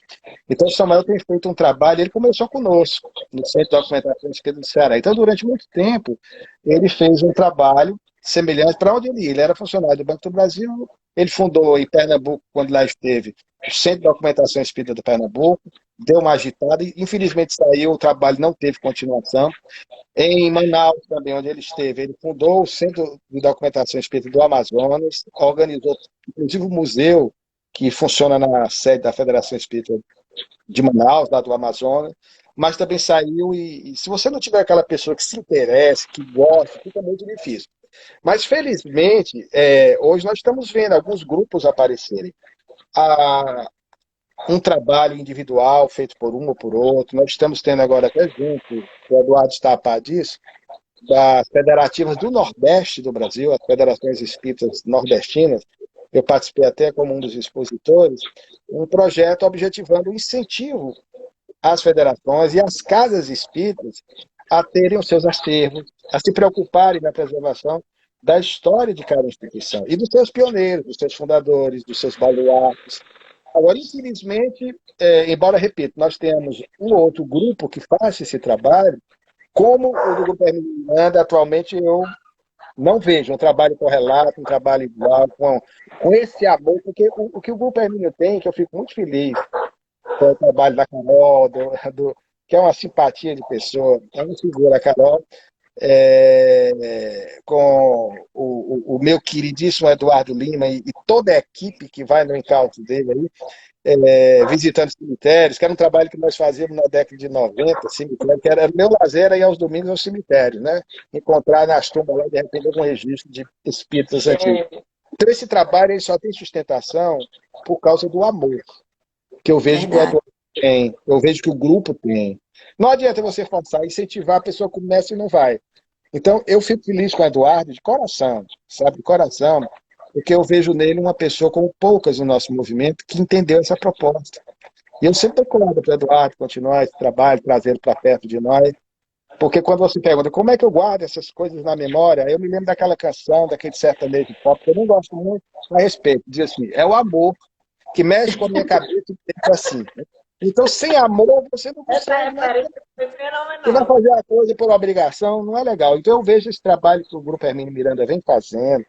Então, o Samuel tem feito um trabalho, ele começou conosco, no Centro de Documentação Espírita do Ceará. Então, durante muito tempo, ele fez um trabalho semelhante para onde ele ia. Ele era funcionário do Banco do Brasil, ele fundou em Pernambuco, quando lá esteve, o Centro de Documentação Espírita do Pernambuco, deu uma agitada, e infelizmente saiu, o trabalho não teve continuação. Em Manaus, também, onde ele esteve, ele fundou o Centro de Documentação Espírita do Amazonas, organizou, inclusive, o museu que funciona na sede da Federação Espírita de Manaus, lá do Amazonas, mas também saiu e se você não tiver aquela pessoa que se interessa, que gosta, fica muito difícil. Mas, felizmente, hoje nós estamos vendo alguns grupos aparecerem. A, um trabalho individual feito por um ou por outro. Nós estamos tendo agora até junto, o Eduardo está a par disso, das federativas do Nordeste do Brasil, as federações espíritas nordestinas, eu participei até como um dos expositores, um projeto objetivando o incentivo às federações e às casas espíritas a terem os seus acervos, a se preocuparem na preservação da história de cada instituição e dos seus pioneiros, dos seus fundadores, dos seus baluartes. Agora, infelizmente, embora, repito, nós temos um outro grupo que faz esse trabalho, como o do Grupo Hermínio Miranda, atualmente eu não vejo um trabalho correlato, um trabalho igual, com esse amor, porque o que o Grupo Hermínio tem, que eu fico muito feliz com o trabalho da Carol, que é uma simpatia de pessoa, é uma figura, a Carol, com o meu queridíssimo Eduardo Lima e toda a equipe que vai no encalço dele aí, visitando cemitérios, que era um trabalho que nós fazíamos na década de 90, cemitério, que era meu lazer era ir aos domingos ao cemitério, né? Encontrar nas tumbas lá, de repente, algum registro de espíritos antigos. É Então, esse trabalho ele só tem sustentação por causa do amor, que eu vejo que o verdade. Eduardo tem, eu vejo que o grupo tem. Não adianta você forçar, incentivar, a pessoa começa e não vai. Então, eu fico feliz com o Eduardo de coração, sabe, de coração, porque eu vejo nele uma pessoa como poucas no nosso movimento que entendeu essa proposta. E eu sempre concordo para o Eduardo continuar esse trabalho, trazê-lo para perto de nós, porque quando você pergunta como é que eu guardo essas coisas na memória, eu me lembro daquela canção, daquele sertanejo pop, que eu não gosto muito, a respeito, diz assim, é o amor que mexe com a minha cabeça e pensa assim. Então, sem amor, você não Essa consegue, né? referência foi Você vai fenomenal. fazer a coisa por obrigação, não é legal. Então eu vejo esse trabalho que o Grupo Hermínio Miranda vem fazendo,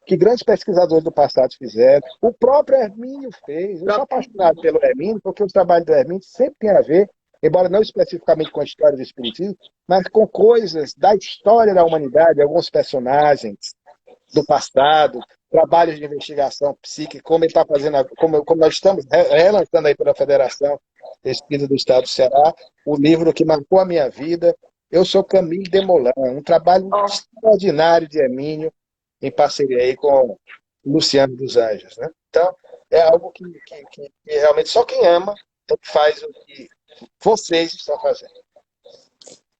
que grandes pesquisadores do passado fizeram, o próprio Hermínio fez. Eu sou apaixonado pelo Hermínio, porque o trabalho do Hermínio sempre tem a ver, embora não especificamente com a história do Espiritismo, mas com coisas da história da humanidade, alguns personagens do passado, trabalhos de investigação psíquica, como ele está fazendo, como nós estamos relançando aí pela Federação espírita do estado do Ceará, o livro que marcou a minha vida. Eu sou Camille Desmoulins, um trabalho Ó, extraordinário de Hermínio, em parceria aí com Luciano dos Anjos, né? Então, é algo que realmente só quem ama faz o que vocês estão fazendo.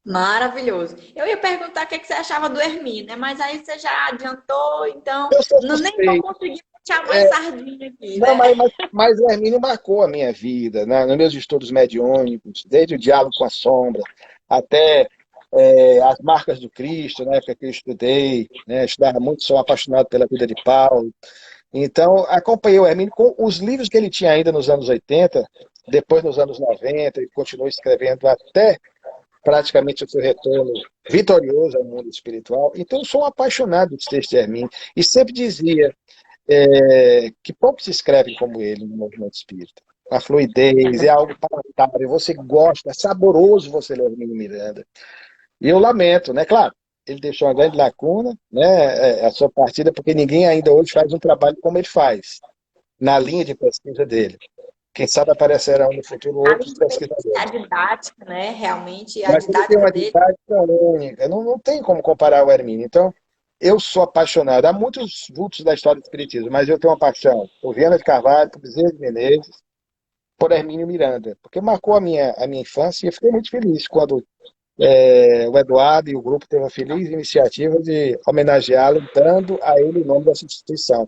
maravilhoso. Eu ia perguntar o que você achava do Hermínio, né? Mas aí você já adiantou, então Eu sou nem vou suspeito. conseguir puxar mais sardinha aqui, Não, né? mas o Hermínio marcou a minha vida, né? Nos meus estudos mediúnicos, desde o diálogo com a sombra, até as marcas do Cristo, na época que eu estudei, né? Estudava muito, sou apaixonado pela vida de Paulo. Então, acompanhei o Hermínio com os livros que ele tinha ainda nos anos 80, depois nos anos 90, e continuou escrevendo até praticamente o seu retorno vitorioso ao mundo espiritual. Então, eu sou um apaixonado dos textos de Hermínio, e sempre dizia que poucos escrevem como ele no movimento espírita. A fluidez é algo palatável, você gosta, é saboroso você ler o Hermínio Miranda. E eu lamento, né? Claro, ele deixou uma grande lacuna, né? A sua partida, porque ninguém ainda hoje faz um trabalho como ele faz, na linha de pesquisa dele. Quem sabe aparecerão no futuro outros Além de a pesquisadores. didática, né? Realmente, a Mas ele tem didática uma dele. didática única, não tem como comparar o Hermínio. Então, eu sou apaixonado. Há muitos vultos da história do Espiritismo, mas eu tenho uma paixão por Viana de Carvalho, por Bezerra de Menezes, por Hermínio Miranda, porque marcou a minha infância e eu fiquei muito feliz quando o Eduardo e o grupo teve a feliz iniciativa de homenageá-lo, dando a ele o nome dessa instituição.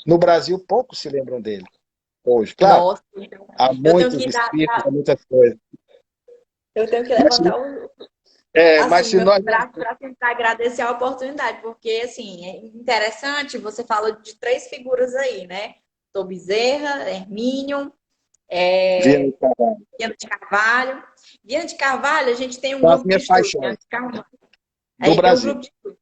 No Brasil, poucos se lembram dele hoje. Claro, Nossa, então, há eu tenho muitos que espíritos, há muitas coisas. eu tenho que Mas, levantar mas assim, se meu nós braço para tentar agradecer a oportunidade, porque assim, é interessante, você fala de três figuras aí, né? Tô Bezerra, Hermínio, viemos Viana de Carvalho. Viana de Carvalho, a gente tem um com as grupo de minhas estudo, Viana paixões de Carvalho. do Aí tem o Brasil. grupo de estudo,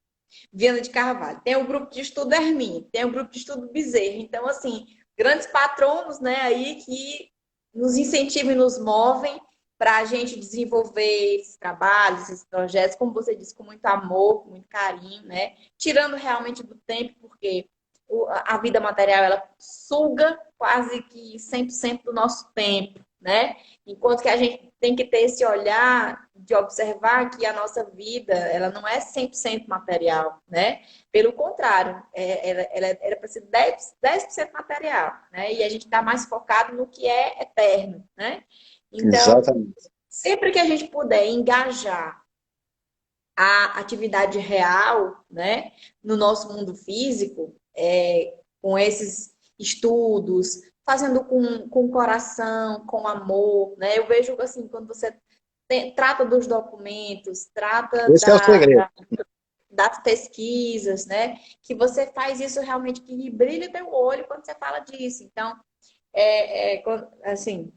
Viana de Carvalho. Tem o grupo de estudo Hermínio, tem o grupo de estudo Bezerra. Então, assim, grandes patronos, né, aí que nos incentivam e nos movem para a gente desenvolver esses trabalhos, esses projetos, como você disse, com muito amor, com muito carinho, né? Tirando realmente do tempo, porque a vida material, ela suga quase que 100% do nosso tempo, né? Enquanto que a gente tem que ter esse olhar de observar que a nossa vida, ela não é 100% material, né? Pelo contrário, ela era para ser 10% material, né? E a gente está mais focado no que é eterno, né? Então, Exatamente. sempre que a gente puder engajar a atividade real, né, no nosso mundo físico, com esses estudos, fazendo com coração, com amor, né? Eu vejo assim, quando você trata dos documentos, trata Esse é o segredo. das pesquisas, né? Que você faz isso realmente que brilha teu olho quando você fala disso. Então, assim,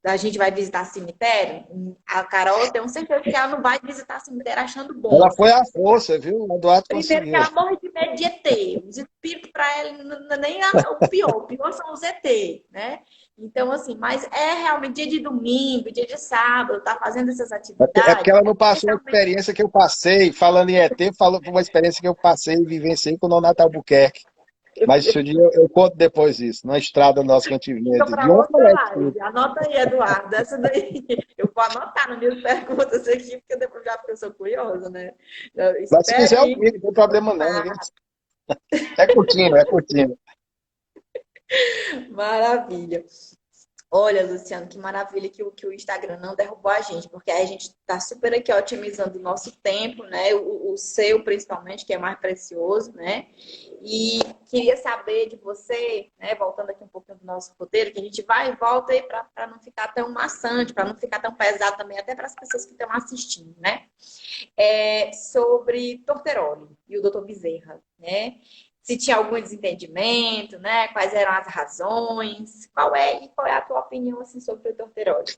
a gente vai visitar cemitério, a Carol, tenho certeza que ela não vai visitar cemitério achando Ela bom. foi à força, viu? O Eduardo Primeiro que conseguiu. ela morre de medo de ET. Os espíritos para ela não é nem o pior são os ET, né? Então, assim, mas é realmente dia de domingo, dia de sábado, tá fazendo essas É porque atividades, ela é não porque passou a realmente experiência que eu passei, falando em ET, falou por uma experiência que eu passei e vivenciei com o Nonato Albuquerque. Mas esse dia eu conto depois isso, na estrada nossa que a gente vinha fica de para uma outra colete. live. Anota aí, Eduardo. Essa daí eu vou anotar nas minhas perguntas aqui, porque depois já porque eu sou curiosa, né? Eu Mas se espere quiser aí. ouvir, não tem problema não. Ninguém... É curtindo, é curtindo. Maravilha. Olha, Luciano, que maravilha que o Instagram não derrubou a gente, porque aí a gente está super aqui otimizando o nosso tempo, né? O seu, principalmente, que é mais precioso, né? E queria saber de você, né? Voltando aqui um pouquinho do nosso roteiro, que a gente vai e volta aí para não ficar tão maçante, para não ficar tão pesado também, até para as pessoas que estão assistindo, né? Sobre Torteroli e o Dr. Bezerra, né? Se tinha algum desentendimento, né? Quais eram as razões? Qual é a tua opinião assim sobre o Torteroli?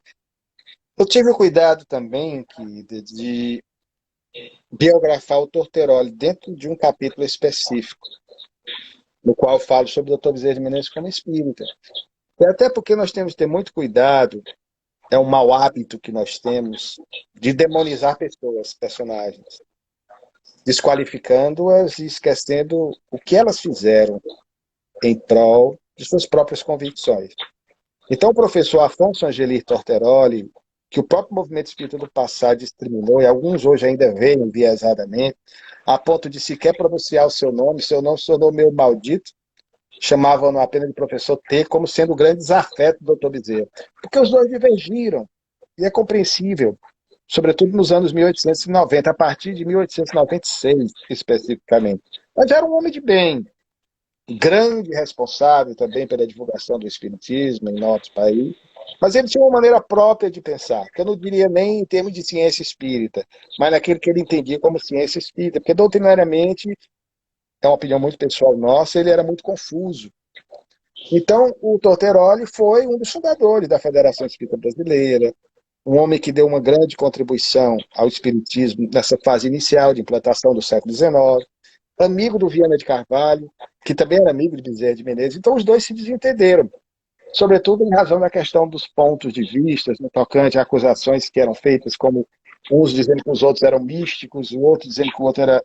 Eu tive o cuidado também de biografar o Torteroli dentro de um capítulo específico, no qual falo sobre o Dr. Bezerra de Menezes como espírita. E até porque nós temos que ter muito cuidado, é um mau hábito que nós temos de demonizar pessoas, personagens, desqualificando-as e esquecendo o que elas fizeram em prol de suas próprias convicções. Então, o professor Afonso Angelir Torteroli, que o próprio movimento espírita do passado discriminou, e alguns hoje ainda veem enviesadamente, a ponto de sequer pronunciar o seu nome se tornou meio maldito, chamavam-no apenas de professor T, como sendo o grande desafeto do Dr. Bezerra. Porque os dois divergiram, e é compreensível, sobretudo nos anos 1890, a partir de 1896, especificamente. Mas era um homem de bem, grande responsável também pela divulgação do espiritismo em nosso país, mas ele tinha uma maneira própria de pensar, que eu não diria nem em termos de ciência espírita, mas naquilo que ele entendia como ciência espírita, porque doutrinariamente, é uma opinião muito pessoal nossa, ele era muito confuso. Então, o Torteroli foi um dos fundadores da Federação Espírita Brasileira, um homem que deu uma grande contribuição ao espiritismo nessa fase inicial de implantação do século XIX, amigo do Viana de Carvalho, que também era amigo de Bezerra de Menezes. Então, os dois se desentenderam, sobretudo em razão da questão dos pontos de vista, no tocante a acusações que eram feitas, como uns dizendo que os outros eram místicos, o outro dizendo que o outro era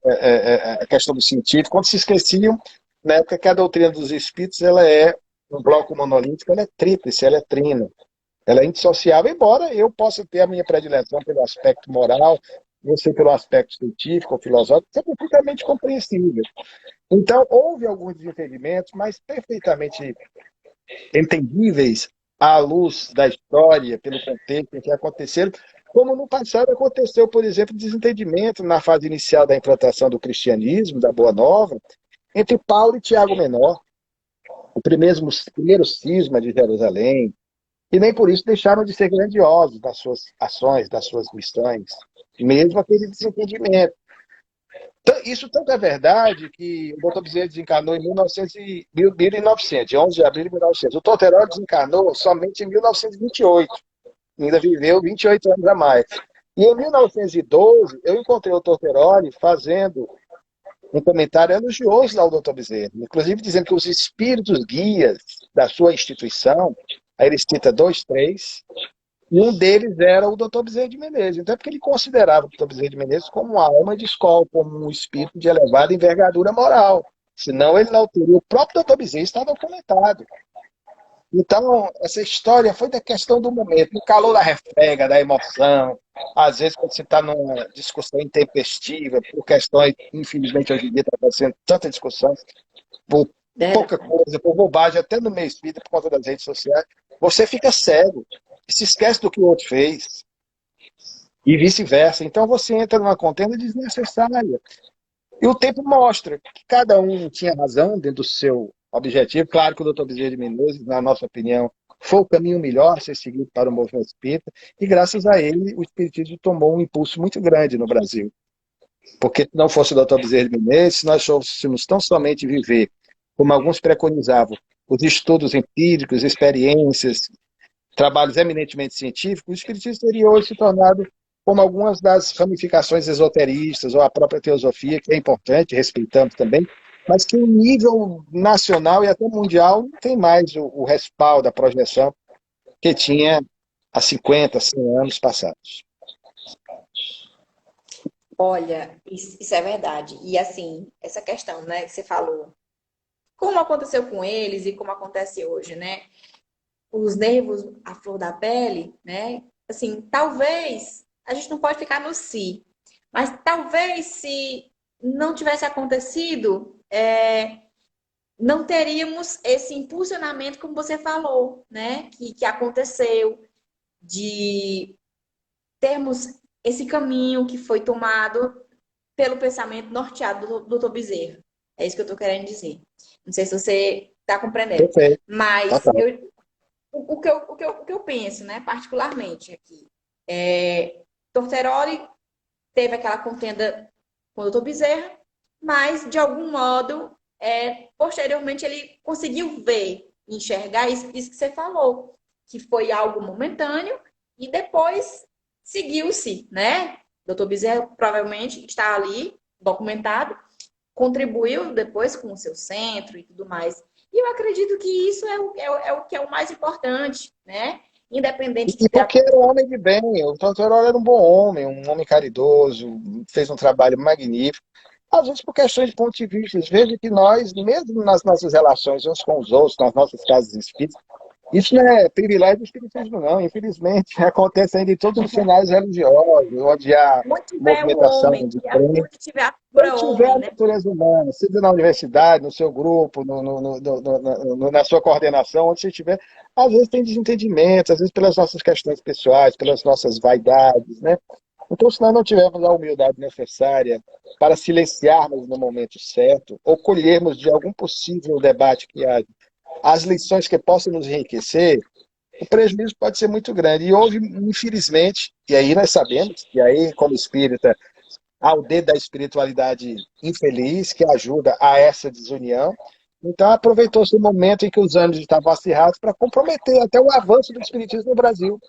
a questão do científico, quando se esqueciam, na época que a doutrina dos espíritos ela é um bloco monolítico, ela é tríplice, ela é trina, ela é indissociável, embora eu possa ter a minha predileção pelo aspecto moral, você pelo aspecto científico ou filosófico, isso é completamente compreensível. Então, houve alguns desentendimentos, mas perfeitamente entendíveis à luz da história, pelo contexto em que aconteceram, como no passado aconteceu, por exemplo, desentendimento na fase inicial da implantação do cristianismo, da Boa Nova, entre Paulo e Tiago Menor, o primeiro cisma de Jerusalém, e nem por isso deixaram de ser grandiosos nas suas ações, nas suas missões, mesmo aquele desentendimento. Isso tanto é verdade que o Dr. Bezerra desencarnou em 1900, 11 de abril de 1900. O Torteroli desencarnou somente em 1928. Ainda viveu 28 anos a mais. E em 1912, eu encontrei o Torteroli fazendo um comentário elogioso ao Dr. Bezerra, inclusive dizendo que os espíritos guias da sua instituição, aí ele cita dois, três, e um deles era o Dr. Bezerra de Menezes. Então é porque ele considerava o Dr. Bezerra de Menezes como uma alma de escola, como um espírito de elevada envergadura moral. Senão ele não teria. O próprio Dr. Bezerra está documentado. Então, essa história foi da questão do momento, no calor da refrega, da emoção. Às vezes, quando você está numa discussão intempestiva, por questões, infelizmente, hoje em dia está acontecendo tanta discussão, por pouca coisa, por bobagem, até no meio espírita, por conta das redes sociais, você fica cego, se esquece do que o outro fez, e vice-versa. Então, você entra numa contenda desnecessária. E o tempo mostra que cada um tinha razão dentro do seu objetivo. Claro que o Dr. Bezerra de Menezes, na nossa opinião, foi o caminho melhor a ser seguido para o movimento espírita, e graças a ele o espiritismo tomou um impulso muito grande no Brasil. Porque se não fosse o Dr. Bezerra de Menezes, se nós fôssemos tão somente viver, como alguns preconizavam, os estudos empíricos, experiências, trabalhos eminentemente científicos, o espiritismo teria hoje se tornado como algumas das ramificações esoteristas ou a própria teosofia, que é importante, respeitamos também, mas que em nível nacional e até mundial não tem mais o respaldo, a projeção que tinha há 50, 100 anos passados. Olha, isso é verdade. E assim, essa questão, né, que você falou, como aconteceu com eles e como acontece hoje, né? Os nervos à flor da pele, né? Assim, talvez a gente não pode ficar no si, mas talvez se não tivesse acontecido, não teríamos esse impulsionamento, como você falou, né? Que aconteceu, de termos esse caminho que foi tomado pelo pensamento norteado do Dr. Bezerra. É isso que eu estou querendo dizer. Não sei se você está compreendendo. Perfeito. Mas o que eu penso, né, particularmente aqui, Torteroli teve aquela contenda com o Dr. Bezerra, mas, de algum modo, posteriormente ele conseguiu ver, enxergar isso que você falou, que foi algo momentâneo, e depois seguiu-se, né? Dr. Bezerra provavelmente está ali, documentado, contribuiu depois com o seu centro e tudo mais. E eu acredito que isso é o que é o mais importante, né? Independente de... E porque era um homem de bem, o Tortorella era um bom homem, um homem caridoso, fez um trabalho magnífico. Às vezes por questões de ponto de vista, veja que nós, mesmo nas nossas relações uns com os outros, nas nossas casas espíritas, Isso não é privilégio do espiritismo, não. Infelizmente, acontece ainda em todos os cenários religiosos, onde há Onde tiver o movimentação homem, de crentes. onde tiver a Onde figura tiver homem, a né? natureza humana, seja na universidade, no seu grupo, na sua coordenação, onde você estiver, às vezes tem desentendimento, às vezes pelas nossas questões pessoais, pelas nossas vaidades, né? Então, se nós não tivermos a humildade necessária para silenciarmos no momento certo, ou colhermos de algum possível debate que haja as lições que possam nos enriquecer, o prejuízo pode ser muito grande. E houve, infelizmente, e aí nós sabemos, e aí, como espírita, há o dedo da espiritualidade infeliz que ajuda a essa desunião. Então, aproveitou-se o momento em que os ânimos estavam acirrados para comprometer até o avanço do espiritismo no Brasil.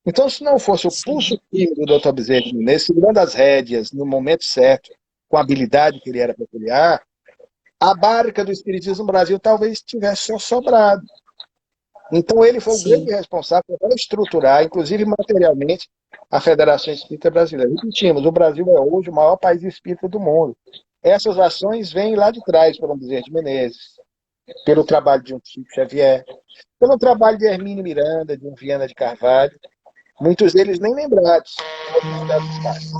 Então, se não fosse o Sim, pulso firme do Dr. Bezerra de Menezes, segurando as rédeas no momento certo, com a habilidade que ele era peculiar, a barca do espiritismo no Brasil talvez tivesse só sobrado. Então, ele foi o sim, grande responsável por estruturar, inclusive materialmente, a Federação Espírita Brasileira. Repetimos, o Brasil é hoje o maior país espírita do mundo. Essas ações vêm lá de trás, por Bezerra de Menezes, pelo trabalho de um Chico Xavier, pelo trabalho de Hermínio Miranda, de um Viana de Carvalho, muitos deles nem lembrados, outros tantos mais.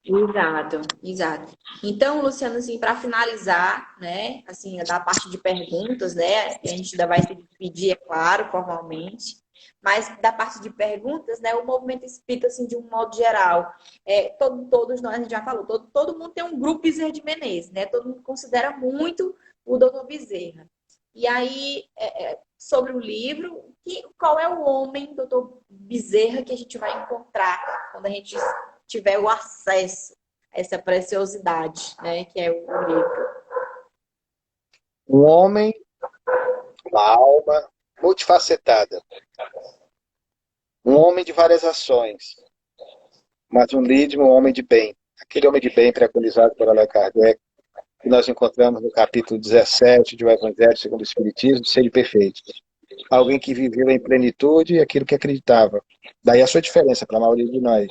exato, exato. Então, Luciano, assim, para finalizar, né, assim, da parte de perguntas, né, a gente ainda vai se despedir, é claro, formalmente, mas da parte de perguntas, né, o movimento espírita, assim, de um modo geral, todos nós, a gente já falou, todo mundo tem um grupo Bezerra de Menezes, né, todo mundo considera muito o doutor Bezerra. E aí, sobre o livro, qual é o homem, doutor Bezerra, que a gente vai encontrar quando a gente tiver o acesso a essa preciosidade, né, que é o livro. Um homem, uma alma multifacetada, um homem de várias ações, mas um homem de bem. Aquele homem de bem preconizado por Allan Kardec, que nós encontramos no capítulo 17 do Evangelho segundo o Espiritismo, ser perfeito. Alguém que viveu em plenitude aquilo que acreditava. Daí a sua diferença para a maioria de nós.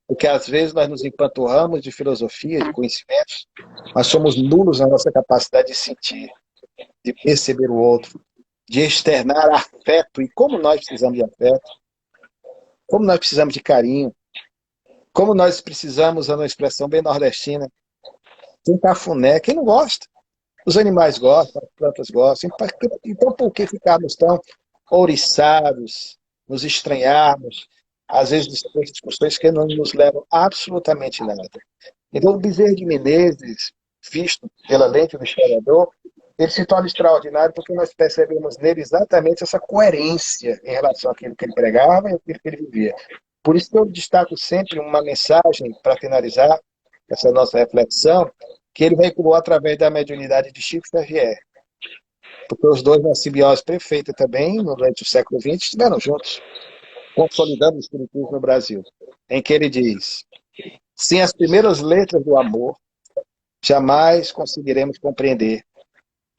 Porque às vezes nós nos empanturramos de filosofia, de conhecimentos, mas somos nulos na nossa capacidade de sentir, de perceber o outro, de externar afeto. E como nós precisamos de afeto, como nós precisamos de carinho, como nós precisamos, a uma expressão bem nordestina, de um cafuné. Quem não gosta? Os animais gostam, as plantas gostam. Então, por que ficarmos tão ouriçados, nos estranharmos, às vezes discussões que não nos levam absolutamente nada? Então, o Bezerra de Menezes, visto pela lente do historiador, ele se torna extraordinário porque nós percebemos nele exatamente essa coerência em relação àquilo que ele pregava e àquilo que ele vivia. Por isso que eu destaco sempre uma mensagem para finalizar essa nossa reflexão, que ele veiculou através da mediunidade de Chico Xavier. Porque os dois, na simbiose perfeita também, durante o século XX, estiveram juntos, consolidando o espiritismo no Brasil, em que ele diz: sem as primeiras letras do amor, jamais conseguiremos compreender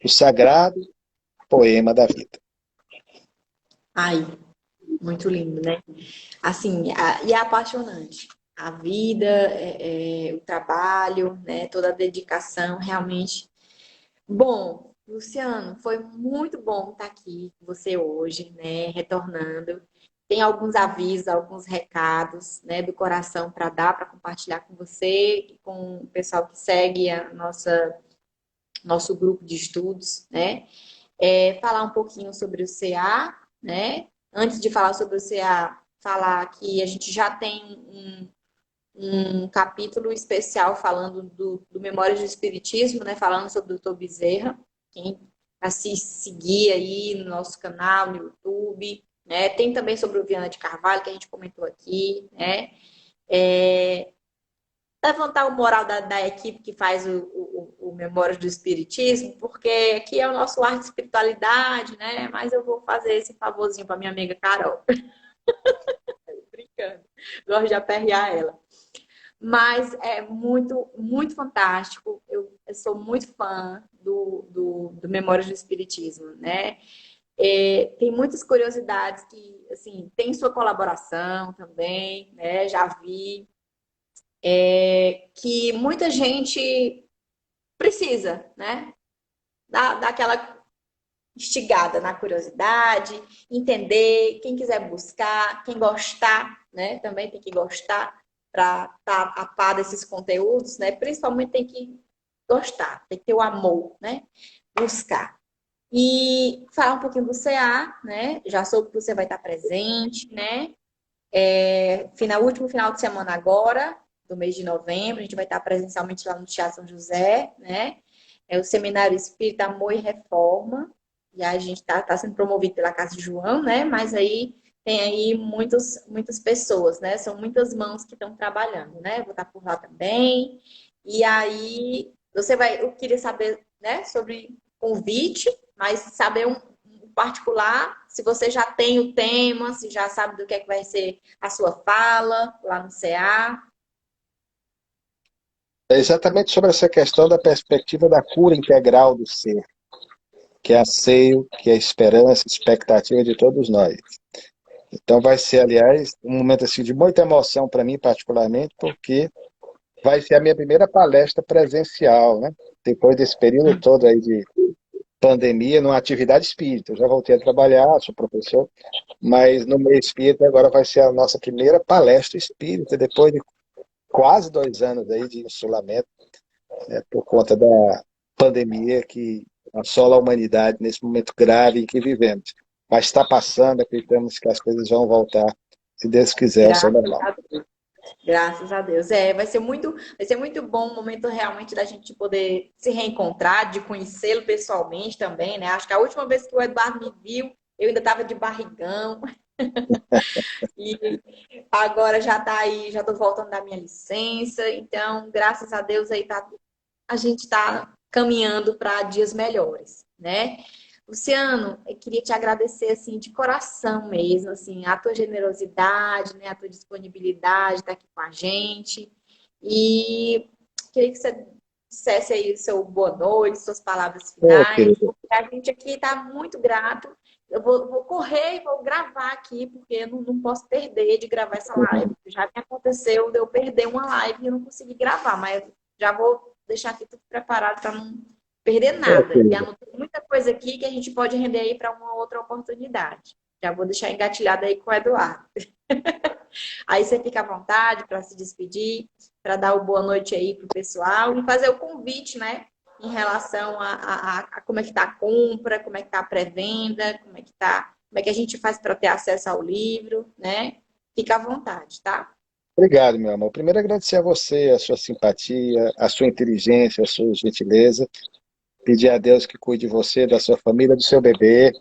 o sagrado poema da vida. Ai, muito lindo, né? Assim, e é apaixonante. A vida, o trabalho, né? Toda a dedicação, realmente. Bom, Luciano, foi muito bom estar aqui com você hoje, né? Retornando. Tem alguns avisos, alguns recados, né, do coração para dar, para compartilhar com você e com o pessoal que segue a nosso grupo de estudos, né? Falar um pouquinho sobre o CA, né? Antes de falar sobre o CA, falar que a gente já tem um capítulo especial falando do Memórias do Espiritismo, né? Falando sobre o Dr. Bezerra. Quem para se seguir aí no nosso canal, no YouTube, né? Tem também sobre o Viana de Carvalho, que a gente comentou aqui, né? É, levantar o moral da equipe que faz o Memórias do Espiritismo, porque aqui é o nosso arte de espiritualidade, né? Mas eu vou fazer esse favorzinho para minha amiga Carol. Brincando. Gosto de aperrear ela. Mas é muito, muito fantástico. Eu sou muito fã do Memórias do Espiritismo, né? Tem muitas curiosidades que, assim, tem sua colaboração também, né? Já vi. Que muita gente precisa, né? Daquela instigada na curiosidade, entender, quem quiser buscar, quem gostar, né? Também tem que gostar para estar a par desses conteúdos, né? Principalmente tem que gostar, tem que ter o amor, né? Buscar. E falar um pouquinho do CA, né? Já soube que você vai estar presente, né? Último final de semana agora, do mês de novembro, a gente vai estar presencialmente lá no Teatro São José, né? É o Seminário Espírita Amor e Reforma. E a gente está sendo promovido pela Casa de João, né? Mas aí tem aí muitas pessoas, né? São muitas mãos que estão trabalhando, né? Vou estar por lá também. E aí, eu queria saber, né, sobre convite, mas saber um particular, se você já tem o tema, se já sabe do que é que vai ser a sua fala lá no CA. É exatamente sobre essa questão da perspectiva da cura integral do ser, que é anseio, que é esperança, expectativa de todos nós. Então vai ser, aliás, um momento assim, de muita emoção para mim, particularmente, porque vai ser a minha primeira palestra presencial, né? Depois desse período todo aí de pandemia, numa atividade espírita. Eu já voltei a trabalhar, sou professor, mas no meio espírita agora vai ser a nossa primeira palestra espírita, depois de quase 2 anos aí de insulamento, por conta da pandemia que assola a humanidade nesse momento grave em que vivemos. Mas está passando, acreditamos que as coisas vão voltar, se Deus quiser, ao seu Graças normal. a Deus. Graças a Deus. Vai ser muito bom o momento realmente da gente poder se reencontrar, de conhecê-lo pessoalmente também, né? Acho que a última vez que o Eduardo me viu, eu ainda estava de barrigão. E agora já está aí, já estou voltando da minha licença. Então, graças a Deus aí a gente está caminhando para dias melhores, né? Luciano, eu queria te agradecer assim de coração mesmo, assim, a tua generosidade, né, a tua disponibilidade de estar aqui com a gente. E queria que você dissesse aí o seu boa noite, suas palavras Ô, finais. querido, A gente aqui está muito grato. Eu vou correr e vou gravar aqui, porque eu não posso perder de gravar essa live. Já me aconteceu de eu perder uma live e eu não consegui gravar, mas já vou deixar aqui tudo preparado para não perder ô, nada. E querido. anotei muita coisa aqui que a gente pode render aí para uma outra oportunidade. Já vou deixar engatilhado aí com o Eduardo. Aí você fica à vontade para se despedir, para dar o boa noite aí pro pessoal e fazer o convite, né? Em relação a como é que está a compra, como é que está a pré-venda, como é que a gente faz para ter acesso ao livro, né? Fica à vontade, tá? Obrigado, meu amor. Primeiro, agradecer a você, a sua simpatia, a sua inteligência, a sua gentileza. Pedir a Deus que cuide de você, da sua família, do seu bebê,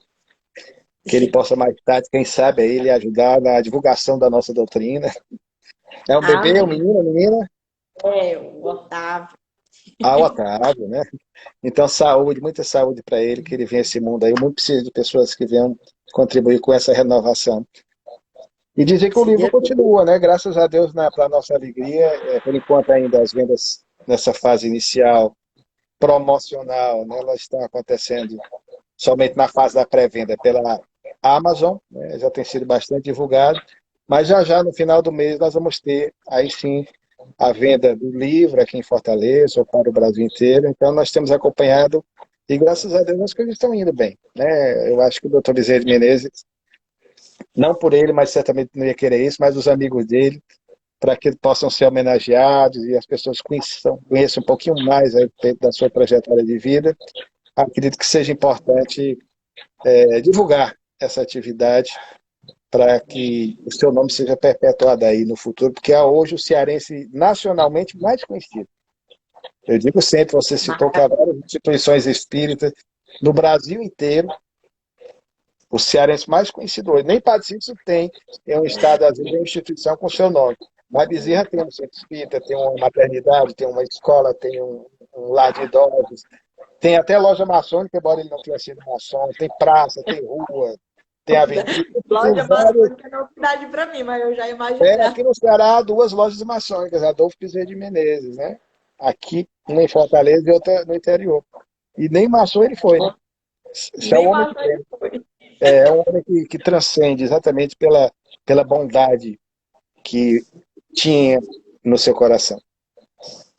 que ele possa mais tarde, quem sabe, aí, lhe ajudar na divulgação da nossa doutrina. É um bebê, um Amém. menino, uma menina? É, o Otávio. Ah, o Otávio, né? Então, saúde, muita saúde para ele, que ele venha a esse mundo aí. Muito precisa de pessoas que venham contribuir com essa renovação. E dizer que o Se livro Deus continua, né? Graças a Deus, para nossa alegria, por enquanto ainda as vendas nessa fase inicial, promocional, né? Elas estão acontecendo somente na fase da pré-venda pela Amazon, né? Já tem sido bastante divulgado, mas já já no final do mês nós vamos ter aí sim a venda do livro aqui em Fortaleza ou para o Brasil inteiro. Então nós temos acompanhado e graças a Deus as coisas estão indo bem, né? Eu acho que o Dr. Bezerra de Menezes, não por ele, mas certamente não ia querer isso, mas os amigos dele, para que possam ser homenageados e as pessoas conheçam um pouquinho mais a respeito da sua trajetória de vida. Acredito que seja importante divulgar essa atividade para que o seu nome seja perpetuado aí no futuro, porque é hoje o cearense nacionalmente mais conhecido. Eu digo sempre, você citou que há várias instituições espíritas no Brasil inteiro, o cearense mais conhecido hoje. Nem Padre tem, é um estado, às vezes, é uma instituição com seu nome. Mas Bezerra tem um centro espírita, tem uma maternidade, tem uma escola, tem um lar de idosos, tem até loja maçônica, embora ele não tenha sido maçom, tem praça, tem rua, tem avenida, tem loja várias. maçônica é novidade para mim, mas eu já imaginava. Aqui no Ceará há 2 lojas maçônicas, Adolfo Bezerra de Menezes, né? Aqui, uma em Fortaleza e outra no interior. E nem maçom ele foi, né? Isso é um Nem homem de maçom ele bem. foi. É um homem que transcende exatamente pela bondade que tinha no seu coração.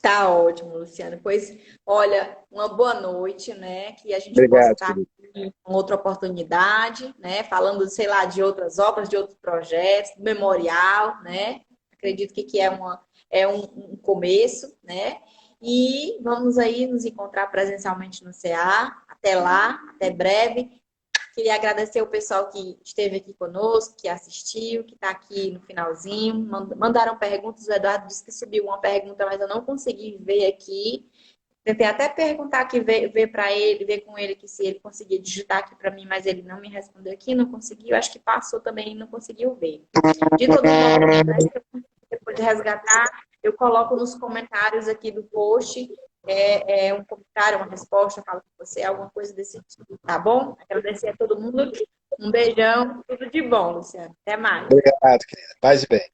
Tá ótimo, Luciano. Pois, olha, uma boa noite, né? Que a gente possa Obrigado, estar querido. aqui com outra oportunidade, né? Falando, sei lá, de outras obras, de outros projetos, do memorial, né? Acredito que é um começo, né? E vamos aí nos encontrar presencialmente no CA. Até lá, até breve. Queria agradecer o pessoal que esteve aqui conosco, que assistiu, que está aqui no finalzinho. Mandaram perguntas. O Eduardo disse que subiu uma pergunta, mas eu não consegui ver aqui. Tentei até perguntar aqui, ver para ele, ver com ele que se ele conseguia digitar aqui para mim, mas ele não me respondeu aqui, não conseguiu. Acho que passou também e não conseguiu ver. De todo modo, né, se eu conseguir depois resgatar, eu coloco nos comentários aqui do post um comentário, uma resposta, falo com você, alguma coisa desse tipo, tá bom? Agradecer a todo mundo. Um beijão, tudo de bom, Luciano. Até mais. Obrigado, querida. Paz e bem.